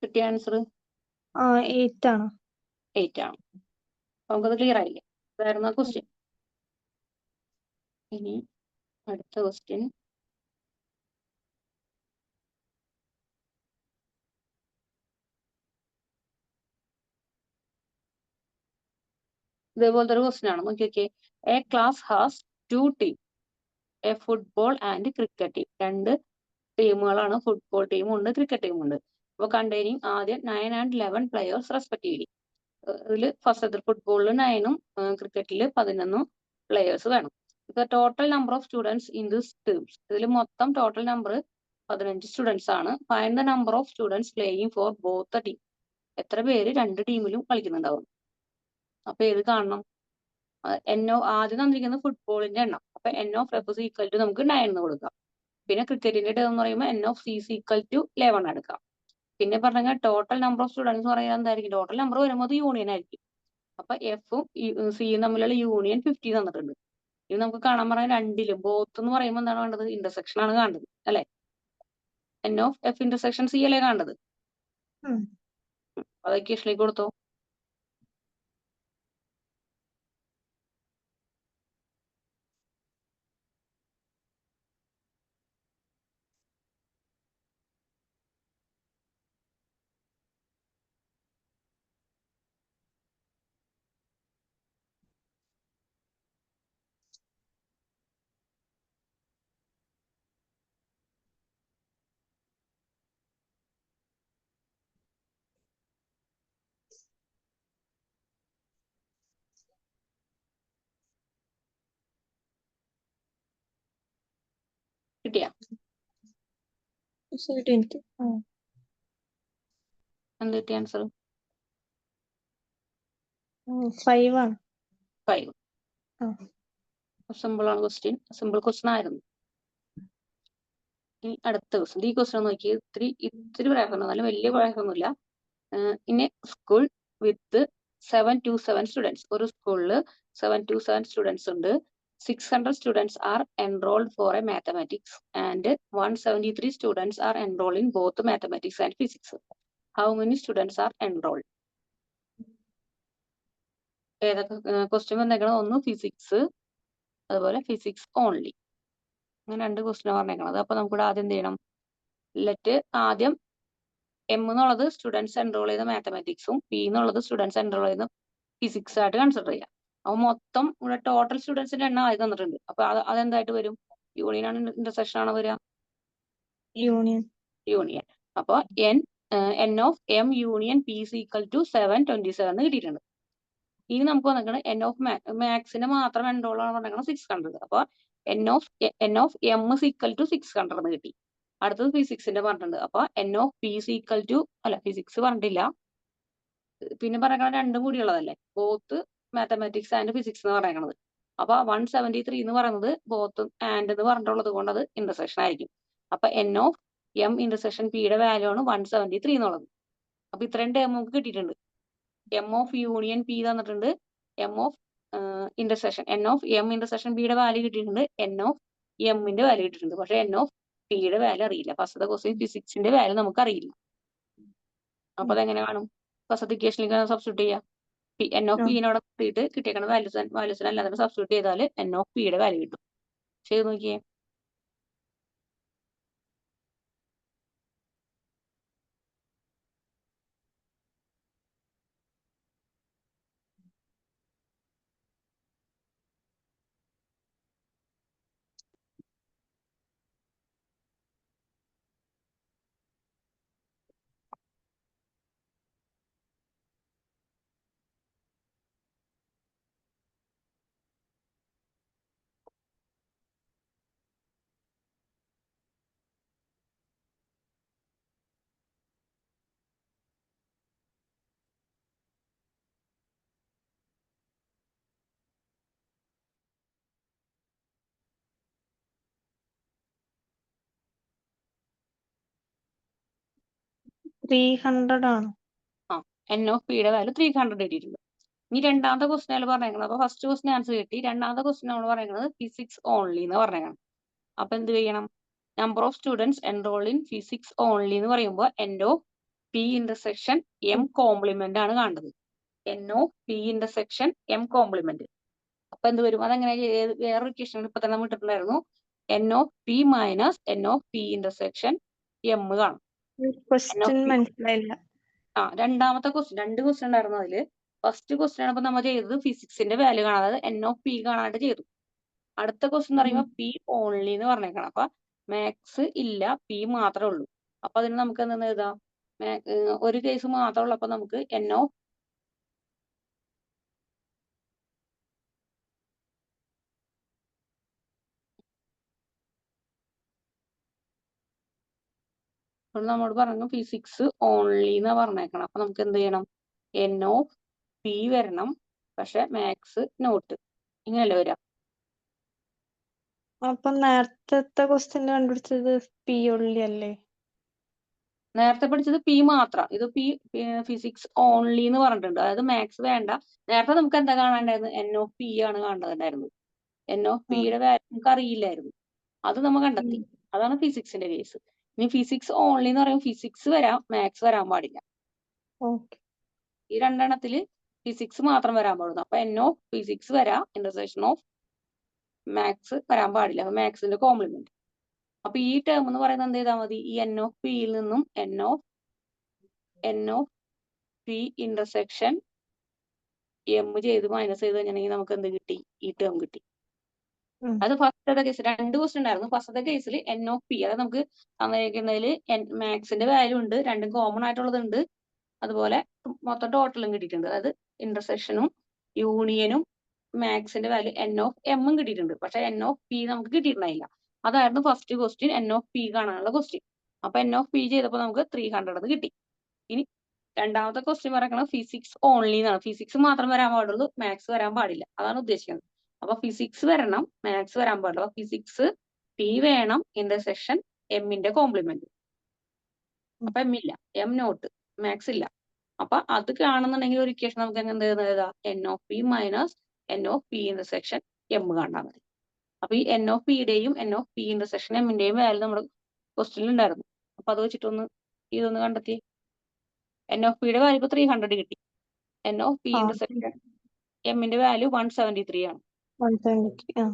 Speaker 1: കിട്ടിയ ആൻസർ
Speaker 2: 8 ആണ്.
Speaker 1: 8 ആണ്. നമുക്കത് ക്ലിയർ ആയില്ലേ? അതായിരുന്നു ക്വസ്റ്റ്യൻ. ഇനി അടുത്ത ക്വസ്റ്റ്യൻ. ഇതേപോലത്തെ ഒരു ക്വസ്റ്റ്യൻ ആണ്. നോക്കിയൊക്കെ, A class has 2 team, A football and cricket team. 2 ടീമുകളാണ്, ഫുട്ബോൾ ടീമും ഉണ്ട്, ക്രിക്കറ്റ് ടീമും ഉണ്ട്. അപ്പൊ കണ്ടെയ്നിങ് ആദ്യം 9 and 11 പ്ലെയേഴ്സ് റെസ്പെക്റ്റീവ്ലി. ഇതിൽ ഫസ്റ്റ് ഫുട്ബോളിൽ 9ഉം ക്രിക്കറ്റിൽ 11 പ്ലെയേഴ്സ് വേണം. ഇപ്പൊ total number of students in this teams. ഇതിൽ മൊത്തം ടോട്ടൽ നമ്പർ 15 സ്റ്റുഡൻസ് ആണ്. Find the number of students playing for both the team. എത്ര പേര് 2 ടീമിലും കളിക്കുന്നുണ്ടാവും? അപ്പൊ ഏത് കാണണം? ആദ്യം തന്നിരിക്കുന്നത് ഫുട്ബോളിന്റെ എണ്ണം. അപ്പൊ N of F is equal to നമുക്ക് 9 എന്ന് കൊടുക്കാം. പിന്നെ ക്രിക്കറ്റിന്റെ ടേം എന്ന് പറയുമ്പോൾ N of C is equal to 11 എടുക്കാം. പിന്നെ പറഞ്ഞാൽ ടോട്ടൽ നമ്പർ ഓഫ് സ്റ്റുഡൻസ് പറയുന്നത് എന്തായിരിക്കും? ടോട്ടൽ നമ്പർ വരുമ്പോൾ യൂണിയൻ ആയിരിക്കും. അപ്പൊ എഫും സിയും തമ്മിലുള്ള യൂണിയൻ 50 തന്നിട്ടുണ്ട്. ഇത് നമുക്ക് കാണാൻ പറഞ്ഞാൽ രണ്ടിലും ബോത്ത് എന്ന് പറയുമ്പോൾ എന്താണ് വേണ്ടത്? ഇന്റർസെക്ഷൻ ആണ് കാണേണ്ടത്, അല്ലെ? N of F intersection C അല്ലേ കാണേണ്ടത്? അത് ഇക്വേഷനിലേക്ക് കൊടുത്തോ. കിട്ടിയ എന്ത് കിട്ടിയ ആൻസർ?
Speaker 2: 5 ആണ്.
Speaker 1: 5. സിമ്പിൾ ആണ് ക്വസ്റ്റ്യൻ, സിമ്പിൾ ക്വസ്റ്റ്യൻ ആയിരുന്നു. ഇനി അടുത്ത ക്വസ്റ്റ്യൻ. ഈ ക്വസ്റ്റ്യൻ നോക്കി ഇത്തിരി പ്രയാസം, എന്നാലും വലിയ പ്രയാസമൊന്നുമില്ല. In a school with 7 to 7 students. ഒരു സ്കൂളിൽ 7 to 7 സ്റ്റുഡൻസ് ഉണ്ട്. 600 students are enrolled for a mathematics and 173 students are enrolled in both mathematics and physics. How many students are enrolled? ഏതൊക്കെ ക്വസ്റ്റ്യൻ വന്നേക്കണം? ഒന്ന് ഫിസിക്സ്, അതുപോലെ ഫിസിക്സ് ഓൺലി. അങ്ങനെ 2 question പറഞ്ഞേക്കണത്. അപ്പൊ നമുക്കിവിടെ ആദ്യം എന്ത് ചെയ്യണം? ആദ്യം എം എന്നുള്ളത് സ്റ്റുഡൻസ് എൻറോൾ ചെയ്ത മാത്തമാറ്റിക്സും പി എന്നുള്ളത് സ്റ്റുഡൻസ് എൻറോൾ ചെയ്യുന്ന ഫിസിക്സ് ആയിട്ട് കൺസിഡർ ചെയ്യാം. അപ്പൊ മൊത്തം ഇവിടെ ടോട്ടൽ സ്റ്റുഡൻസിന്റെ എണ്ണം ആയി തന്നിട്ടുണ്ട്. അപ്പൊ അതെന്തായിട്ട് വരും? യൂണിയൻ ആണ് ഇന്റർസെക്ഷൻ ആണ് വരിക? യൂണിയൻ. അപ്പൊ N of M union P is equal to 727 എന്ന് കിട്ടിയിട്ടുണ്ട്. ഇനി നമുക്ക് വന്നിരിക്കുന്നത് എൻ ഓഫ് മാത്സിന് മാത്രം എൻറോൾ ആണ് പറഞ്ഞിരിക്കുന്നത് 600. അപ്പൊ N of M is equal to 600 എന്ന് കിട്ടി. അടുത്തത് ഫിസിക്സിന്റെ പറഞ്ഞിട്ടുണ്ട്. അപ്പൊ N of P is equal to, അല്ല ഫിസിക്സ് പറഞ്ഞിട്ടില്ല, പിന്നെ പറയുന്നത് 2 കൂടിയുള്ളതല്ലേ, ബോത്ത് മാത്തമാറ്റിക്സ് ആൻഡ് ഫിസിക്സ് എന്ന് പറയുന്നത്. അപ്പൊ 173 എന്ന് പറയുന്നത് ബോത്ത് ആൻഡ് എന്ന് പറഞ്ഞിട്ടുള്ളത് കൊണ്ട് അത് ഇന്റർസെക്ഷൻ ആയിരിക്കും. അപ്പൊ എൻ ഓഫ് എം ഇന്റർസെക്ഷൻ പിയുടെ വാല്യൂ ആണ് 173 എന്നുള്ളത്. അപ്പൊ ഇത്രയും ടേം നമുക്ക് കിട്ടിയിട്ടുണ്ട്. എം ഓഫ് യൂണിയൻ പി തന്നിട്ടുണ്ട്, M of intersection N of M intersection പിയുടെ വാല്യൂ കിട്ടിയിട്ടുണ്ട്, എൻ ഓഫ് എമ്മിന്റെ വാല്യൂ കിട്ടിയിട്ടുണ്ട്. പക്ഷെ എൻ ഓഫ് പിയുടെ വാല്യൂ അറിയില്ല. ഫസ്റ്റത്തെ ക്വസ്റ്റ്യൻ ഫിസിക്സിന്റെ വാല്യൂ നമുക്ക് അറിയില്ല. അപ്പൊ അതെങ്ങനെ കാണും? ഫസ്റ്റ് ഇക്വേഷനിലേക്ക് സബ്സ്റ്റിറ്റ്യൂട്ട് ചെയ്യാം. എൻ ഓഫ് പിന്നോടെ കിട്ടിയിട്ട് കിട്ടിയേക്കുന്ന വാല്യൂസിന് അല്ലാതെ സബ്സ്റ്റിറ്റ്യൂട്ട് ചെയ്താൽ എൻ ഓഫ് പിയുടെ വാല്യൂ കിട്ടും. ചെയ്ത് നോക്കിയേ.
Speaker 2: ആണ്.
Speaker 1: എൻ ഓഫ് പിയുടെ വാല്യൂ 300 കിട്ടിയിട്ടുണ്ട്. ഇനി രണ്ടാമത്തെ ക്വസ്റ്റ്യൻ പറഞ്ഞേക്കുന്നത്. അപ്പൊ ഫസ്റ്റ് ക്വസ്റ്റ്യൻ ആൻസർ കിട്ടി. രണ്ടാമത്തെ ക്വസ്റ്റ്യൻ നമ്മൾ പറയുന്നത് ഫിസിക്സ് ഓൺലി എന്ന് പറഞ്ഞേക്കണം. അപ്പൊ എന്ത് ചെയ്യണം? Number of students enrol in physics only എന്ന് പറയുമ്പോൾ N of P intersection M complement ആണ് കാണുന്നത്. N of P intersection M complement. അപ്പൊ എന്ത് വരും? അതെങ്ങനെ വേറൊരു ഇക്വേഷൻ ഇപ്പൊ തന്നെ ഇട്ടിട്ടുണ്ടായിരുന്നു. N of P minus N of P intersection M കാണും.
Speaker 2: ക്വസ്റ്റ്യൻ മനസ്സിലായില്ല.
Speaker 1: രണ്ടാമത്തെ ക്വസ്റ്റ്യൻ, 2 ക്വസ്റ്റ്യൻ ഉണ്ടായിരുന്നു അതില്. ഫസ്റ്റ് ക്വസ്റ്റ്യൻ ആണ് ഇപ്പൊ നമ്മൾ ചെയ്തത് ഫിസിക്സിന്റെ വാല്യൂ കാണാൻ, അതായത് എൻ ഓഫ് പി കാണാനായിട്ട് ചെയ്തു. അടുത്ത ക്വസ്റ്റ്യൻ എന്ന് പറയുമ്പോൾ പി ഓൺലി എന്ന് പറഞ്ഞേക്കണം. അപ്പൊ മാത്സ് ഇല്ല, പി മാത്രമേ ഉള്ളൂ. അപ്പൊ അതിന് നമുക്ക് എന്താ എഴുതാം? ഒരു കേസ് മാത്രമേ ഉള്ളൂ. അപ്പൊ നമുക്ക് എൻ ഓഫ് നമ്മോട് പറഞ്ഞു ഫിസിക്സ് ഓൺലി എന്ന് പറഞ്ഞേക്കണം. അപ്പൊ നമുക്ക് എന്ത് ചെയ്യണം? എൻ ഓഫ് പി വരണം, പക്ഷെ മാത്സ് നോട്ട്. ഇങ്ങനെയല്ലേ വരാം?
Speaker 2: അപ്പൊ നേരത്തെ ക്വസ്റ്റ്യൻ കണ്ടുപിടിച്ചത് പി ഉള്ളി അല്ലേ?
Speaker 1: നേരത്തെ പഠിച്ചത് പി മാത്രം. ഇത് പി ഫിസിക്സ് ഓൺലി എന്ന് പറഞ്ഞിട്ടുണ്ട്. അതായത് മാത്സ് വേണ്ട. നേരത്തെ നമുക്ക് എന്താ കാണാണ്ടായിരുന്നു? എൻ ഓഫ് പി ആണ് കാണേണ്ടതായിരുന്നത്. എൻ ഓഫ് പിയുടെ വാല്യൂ നമുക്ക് അറിയില്ലായിരുന്നു. അത് നമ്മൾ കണ്ടെത്തി. അതാണ് ഫിസിക്സിന്റെ കേസ്. ഇനി ഫിസിക്സ് ഓൺലി എന്ന് പറയുമ്പോൾ ഫിസിക്സ് വരാം, മാത്സ് വരാൻ പാടില്ല. ഈ രണ്ടെണ്ണത്തില് ഫിസിക്സ് മാത്രം വരാൻ പാടുന്നു. അപ്പൊ എൻ ഓഫ് ഫിസിക്സ് വരാം, ഇന്റർസെക്ഷൻ ഓഫ് മാത്സ് വരാൻ പാടില്ല. അപ്പൊ മാത്സിന്റെ കോംപ്ലിമെന്റ്. അപ്പൊ ഈ ടേം എന്ന് പറയുന്നത് എന്ത് ചെയ്താൽ മതി? ഈ എൻ ഓഫ് പിയിൽ നിന്നും N of P intersection M ചെയ്ത് മൈനസ് ചെയ്ത് കഴിഞ്ഞിട്ടുണ്ടെങ്കിൽ നമുക്ക് എന്ത് കിട്ടി? ഈ ടേം കിട്ടി. അത് ഫസ്റ്റത്തെ കേസ്. 2 ക്വസ്റ്റ്യൻ ഉണ്ടായിരുന്നു. ഫസ്റ്റത്തെ കേസിൽ എൻ ഓഫ് പി, അതായത് നമുക്ക് തന്നിരിക്കുന്നതിൽ മാത്സിന്റെ വാല്യൂ ഉണ്ട്, രണ്ടും കോമൺ ആയിട്ടുള്ളത് ഉണ്ട്, അതുപോലെ മൊത്തം ടോട്ടലും കിട്ടിയിട്ടുണ്ട്. അതായത് ഇന്റർസെക്ഷനും യൂണിയനും മാത്സിന്റെ വാല്യൂ എൻ ഓഫ് എമ്മും കിട്ടിയിട്ടുണ്ട്. പക്ഷെ എൻ ഓഫ് പി നമുക്ക് കിട്ടിയിട്ടുണ്ടായില്ല. അതായിരുന്നു first question, N of P കാണാനുള്ള ക്വസ്റ്റ്യൻ. അപ്പൊ എൻ ഓഫ് പി ചെയ്തപ്പോൾ നമുക്ക് 300 കിട്ടി. ഇനി രണ്ടാമത്തെ ക്വസ്റ്റ്യൻ പറയുന്നത് ഫിസിക്സ് ഓൺലി എന്നാണ്. ഫിസിക്സ് മാത്രം വരാൻ പാടുള്ളൂ, മാത്സ് വരാൻ പാടില്ല. അതാണ് ഉദ്ദേശിക്കുന്നത്. അപ്പൊ ഫിസിക്സ് വരണം, മാത്സ് വരാൻ പാടില്ല. അപ്പൊ ഫിസിക്സ് പി വേണം, ഇന്റർസെക്ഷൻ എമ്മിന്റെ കോംപ്ലിമെന്റ്. അപ്പൊ എം ഇല്ല, എം നോട്ട്, മാത്സ് ഇല്ല. അപ്പൊ അത് കാണുന്നുണ്ടെങ്കിൽ ഒരു ഇക്വേഷൻ നമുക്ക് എന്ത് എഴുതാം? N of P minus N of P intersection M കണ്ടാൽ മതി. അപ്പൊ ഈ എൻ ഓഫ് പിയുടെയും എൻ ഓഫ് പി ഇന്റർസെക്ഷൻ എമ്മിന്റെയും വാല്യൂ നമ്മുടെ ക്വസ്റ്റ്യനിൽ ഉണ്ടായിരുന്നു. അപ്പൊ അത് വെച്ചിട്ടൊന്ന് ഇതൊന്ന് കണ്ടെത്തി. എൻ ഓഫ് പിയുടെ വാല്യൂ ഇപ്പൊ 300 കിട്ടി. എൻ ഓഫ് പി ഇന്റർസെക്ഷൻ എമ്മിന്റെ വാല്യൂ 173 ആണ്.
Speaker 2: 173.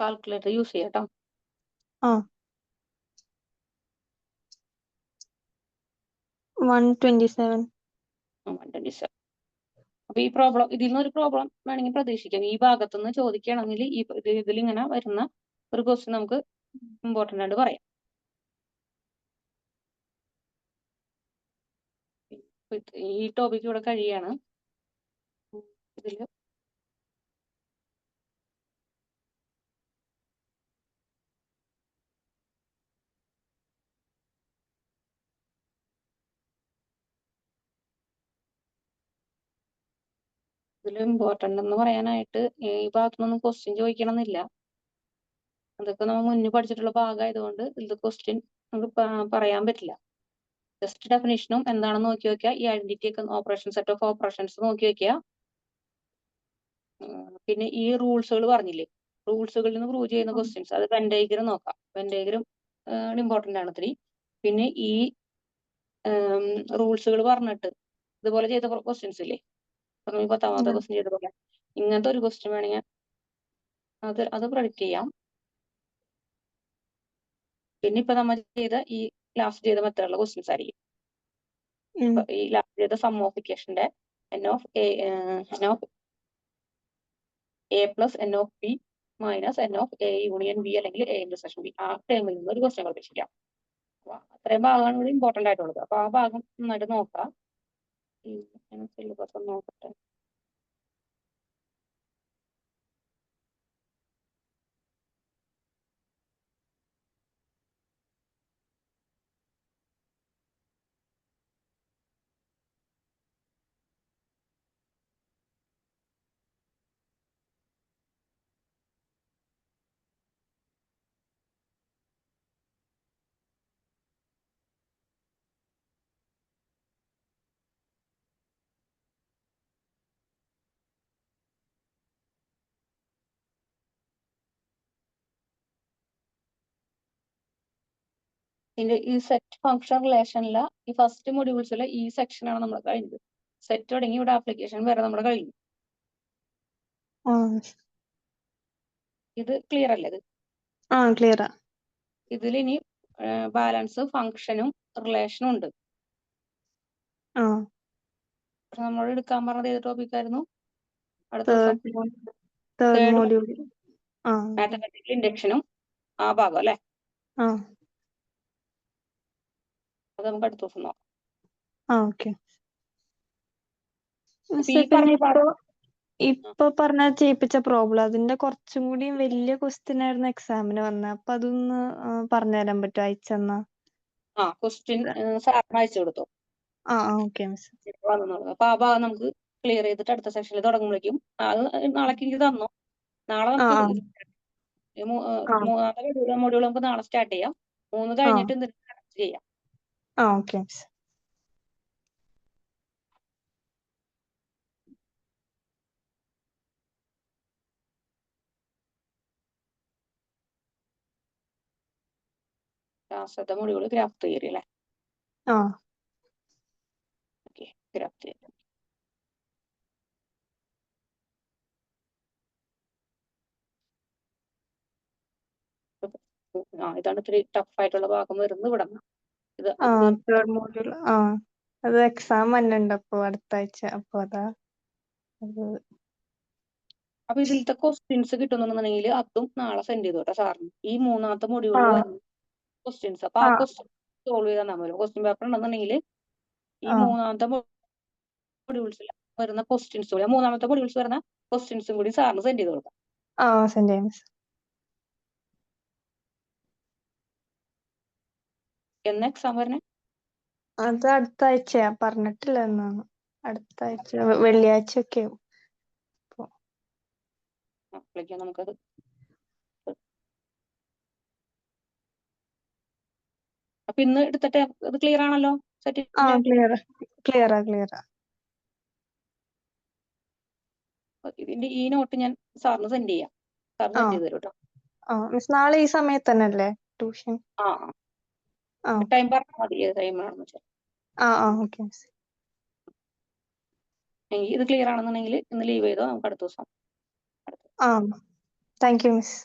Speaker 1: കാൽക്കുലേറ്റർ യൂസ് ചെയ്യാം കേട്ടോ.
Speaker 2: 127.
Speaker 1: 127. അപ്പൊ ഈ പ്രോബ്ലം, ഇതിൽ നിന്ന് ഒരു പ്രോബ്ലം വേണമെങ്കിൽ പ്രതീക്ഷിക്കാം. ഈ ഭാഗത്തുനിന്ന് ചോദിക്കുകയാണെങ്കിൽ ഇതിൽ ഇങ്ങനെ വരുന്ന ഒരു ക്വസ്റ്റ്യൻ നമുക്ക് ഇമ്പോർട്ടന്റ് ആയിട്ട് പറയാം. ഈ ടോപ്പിക് ഇവിടെ കഴിയാണ്. ഇതില് ഇമ്പോർട്ടന്റ് എന്ന് പറയാനായിട്ട് ഈ ഭാഗത്തുനിന്നൊന്നും ക്വസ്റ്റ്യൻ ചോദിക്കണമെന്നില്ല. അതൊക്കെ നമ്മൾ മുന്നേ പഠിച്ചിട്ടുള്ള ഭാഗമായതുകൊണ്ട് ഇത് ക്വസ്റ്റ്യൻ നമുക്ക് പറയാൻ പറ്റില്ല. ജസ്റ്റ് ഡെഫിനിഷനും എന്താണെന്ന് നോക്കി വെക്കുക. ഈ ഐഡന്റിറ്റി ഒക്കെ ഓപ്പറേഷൻ, സെറ്റ് ഓഫ് ഓപ്പറേഷൻസ് നോക്കി വെക്കുക. പിന്നെ ഈ റൂൾസുകൾ പറഞ്ഞില്ലേ, റൂൾസുകളിൽ നിന്ന് പ്രൂവ് ചെയ്യുന്ന ക്വസ്റ്റ്യൻസ്, അത് വെൻ ഡയഗ്രം നോക്കാം. വെൻ ഡയഗ്രം ഇമ്പോർട്ടന്റ് ആണ് 3. പിന്നെ ഈ റൂൾസുകൾ പറഞ്ഞിട്ട് ഇതുപോലെ ചെയ്ത ക്വസ്റ്റ്യൻസ് ഇല്ലേ, 10ാമത്തെ ക്വസ്റ്റ്യൻ ചെയ്ത പോലെ ഇങ്ങനത്തെ ഒരു ക്വസ്റ്റ്യൻ വേണമെങ്കിൽ അത് പ്രൊഡിക്റ്റ് ചെയ്യാം. പിന്നെ ഇപ്പൊ നമ്മൾ ചെയ്ത ഈ ലാസ്റ്റ് ചെയ്ത മെത്തേഡുള്ള ക്വസ്റ്റ്യൻസ് ആയിരിക്കും. ഈ ലാസ്റ്റ് ചെയ്ത സം ഓഫ് ഇക്വേഷന്റെ N of A plus N of P minus N of A union B അല്ലെങ്കിൽ എ ഇന്റർസെക്ഷൻ ബി, ആ ടേമിൽ നിന്ന് ഒരു ക്വസ്റ്റ്യൻ പ്രതീക്ഷിക്കാം. അപ്പൊ അത്രയും ഭാഗമാണ് ഇവിടെ ഇമ്പോർട്ടന്റ് ആയിട്ടുള്ളത്. അപ്പൊ ആ ഭാഗം നന്നായിട്ട് നോക്കാം. സിലബസ് നോക്കട്ടെ. ഇതിന്റെ ഈ സെറ്റ് ഫംഗ്ഷൻ റിലേഷനിലെ ഈ ഫസ്റ്റ് മൊഡ്യൂൾസിലെ ഈ സെക്ഷനാണ് നമ്മൾ കഴിഞ്ഞത്. സെറ്റ് തുടങ്ങി ഇവിടെ ആപ്ലിക്കേഷൻ വരെ നമ്മൾ കഴിഞ്ഞു.
Speaker 2: ആ
Speaker 1: ഇത് ക്ലിയർ അല്ലേ? ഇത്
Speaker 2: ക്ലിയറാ.
Speaker 1: ഇതിലിനി ബാലൻസ് ഫംഗ്ഷനും റിലേഷനും ഉണ്ട്.
Speaker 2: ആ
Speaker 1: നമ്മൾ എടുക്കാൻ പറഞ്ഞത് ഏത് ടോപ്പിക് ആയിരുന്നു? അടുത്ത
Speaker 2: തേർഡ്
Speaker 1: ദിവസം
Speaker 2: തേർഡ്
Speaker 1: Third
Speaker 2: മോഡ്യൂൾ. ആ
Speaker 1: മാത്തമാറ്റിക്കൽ ഇൻഡക്ഷനും ആ ഭാഗം അല്ലെ?
Speaker 2: ആ
Speaker 1: അത് നമുക്ക് അടുത്ത ദിവസം നോക്കാം.
Speaker 2: ഓക്കെ.
Speaker 1: അപ്പൊ ഈ
Speaker 2: പിന്നെ
Speaker 1: പറഞ്ഞ
Speaker 2: ഇപ്പൊ പറഞ്ഞ ചെയ്യിപ്പിച്ച പ്രോബ്ലം അതിന്റെ കുറച്ചും കൂടി വലിയ ക്വസ്റ്റ്യൻ ആയിരുന്നു എക്സാമിന് വന്നത്. അപ്പൊ അതൊന്ന് പറഞ്ഞുതരാൻ പറ്റുമോ? അയച്ചെന്നാ.
Speaker 1: ക്വസ്റ്റ്യൻ സാറിന് അയച്ചു കൊടുത്തു.
Speaker 2: Okay miss.
Speaker 1: അപ്പൊ ആ ഭാഗം നമുക്ക് ക്ലിയർ ചെയ്തിട്ട് അടുത്ത സെക്ഷനിൽ തുടങ്ങുമ്പോഴേക്കും അത് നാളേക്ക് എനിക്ക് തന്നോ. നാളെ നമുക്ക് മൂന്നാമത്തെ മൊഡ്യൂൾ നമുക്ക് നാളെ സ്റ്റാർട്ട് ചെയ്യാം. 3 കഴിഞ്ഞിട്ട് എന്തെങ്കിലും ചെയ്യാം.
Speaker 2: Okay miss.
Speaker 1: ലാസ്റ്റത്തെ മൊഡ്യൂൾ ഗ്രാഫ് തിയറി അല്ലേ? Okay, graph theory. ഇതാണ് ഇത്തിരി ടഫ് ആയിട്ടുള്ള ഭാഗം വരുന്നത് ഇവിടെ. ഇത്
Speaker 2: തേർഡ് മോഡ്യൂൾ. അത് എക്സാം വന്നിട്ടുണ്ട് അപ്പൊ അടുത്ത ആഴ്ച. അപ്പൊ അതാ
Speaker 1: അപ്പൊ ഇതിലത്തെ ക്വസ്റ്റ്യൻസ് കിട്ടുന്നുണ്ടെന്നുണ്ടെങ്കിൽ അതും നാളെ സെൻഡ് ചെയ്തു കേട്ടോ സാറിന്. ഈ മൂന്നാമത്തെ മൊഡ്യൂളിൽ വരുന്ന ക്വസ്റ്റ്യൻസ്. അപ്പൊ ആ ക്വസ്റ്റ്യൻ സോൾവ് ചെയ്താൽ നമ്മൾ ക്വസ്റ്റ്യൻ പേപ്പർ ഉണ്ടെന്നുണ്ടെങ്കിൽ ഈ മൂന്നാമത്തെ മൊഡ്യൂൾസിൽ വരുന്ന ക്വസ്റ്റ്യൻസ് കൂടി, മൂന്നാമത്തെ മൊഡ്യൂൾസ് വരുന്ന ക്വസ്റ്റ്യൻസും കൂടി സാറിന് സെൻഡ് ചെയ്ത് കൊടുക്കാം.
Speaker 2: സെൻഡ് ചെയ്യാം മിസ്.
Speaker 1: എന്ന് എക്സാം വരണേ?
Speaker 2: അത് അടുത്ത ആഴ്ചയാ, പറഞ്ഞിട്ടില്ല എന്നാണ്. അടുത്ത ആഴ്ച വെള്ളിയാഴ്ച ഒക്കെ ആവും.
Speaker 1: അപ്പോഴേക്കും നമുക്കത് അപ്പൊ ഇന്ന് എടുത്തിട്ട് ഇത് ക്ലിയർ ആണല്ലോ? സെറ്റ്
Speaker 2: ക്ലിയറാ.
Speaker 1: ഇതിന്റെ ഈ നോട്ട് ഞാൻ സാറിന് സെൻഡ് ചെയ്യാം. സാർ സെൻഡ് ചെയ്ത് തരും കേട്ടോ.
Speaker 2: മിസ് നാളെ ഈ സമയത്ത് തന്നെ അല്ലേ ട്യൂഷൻ?
Speaker 1: ടൈം പറഞ്ഞാൽ മതി, ഏത് ടൈമാണെന്ന് വെച്ചാൽ.
Speaker 2: Okay miss.
Speaker 1: ഇത് ക്ലിയർ ആണെന്നുണ്ടെങ്കിൽ ഇന്ന് ലീവ് ചെയ്തോ, നമുക്ക് അടുത്ത ദിവസം.
Speaker 2: Thank you miss.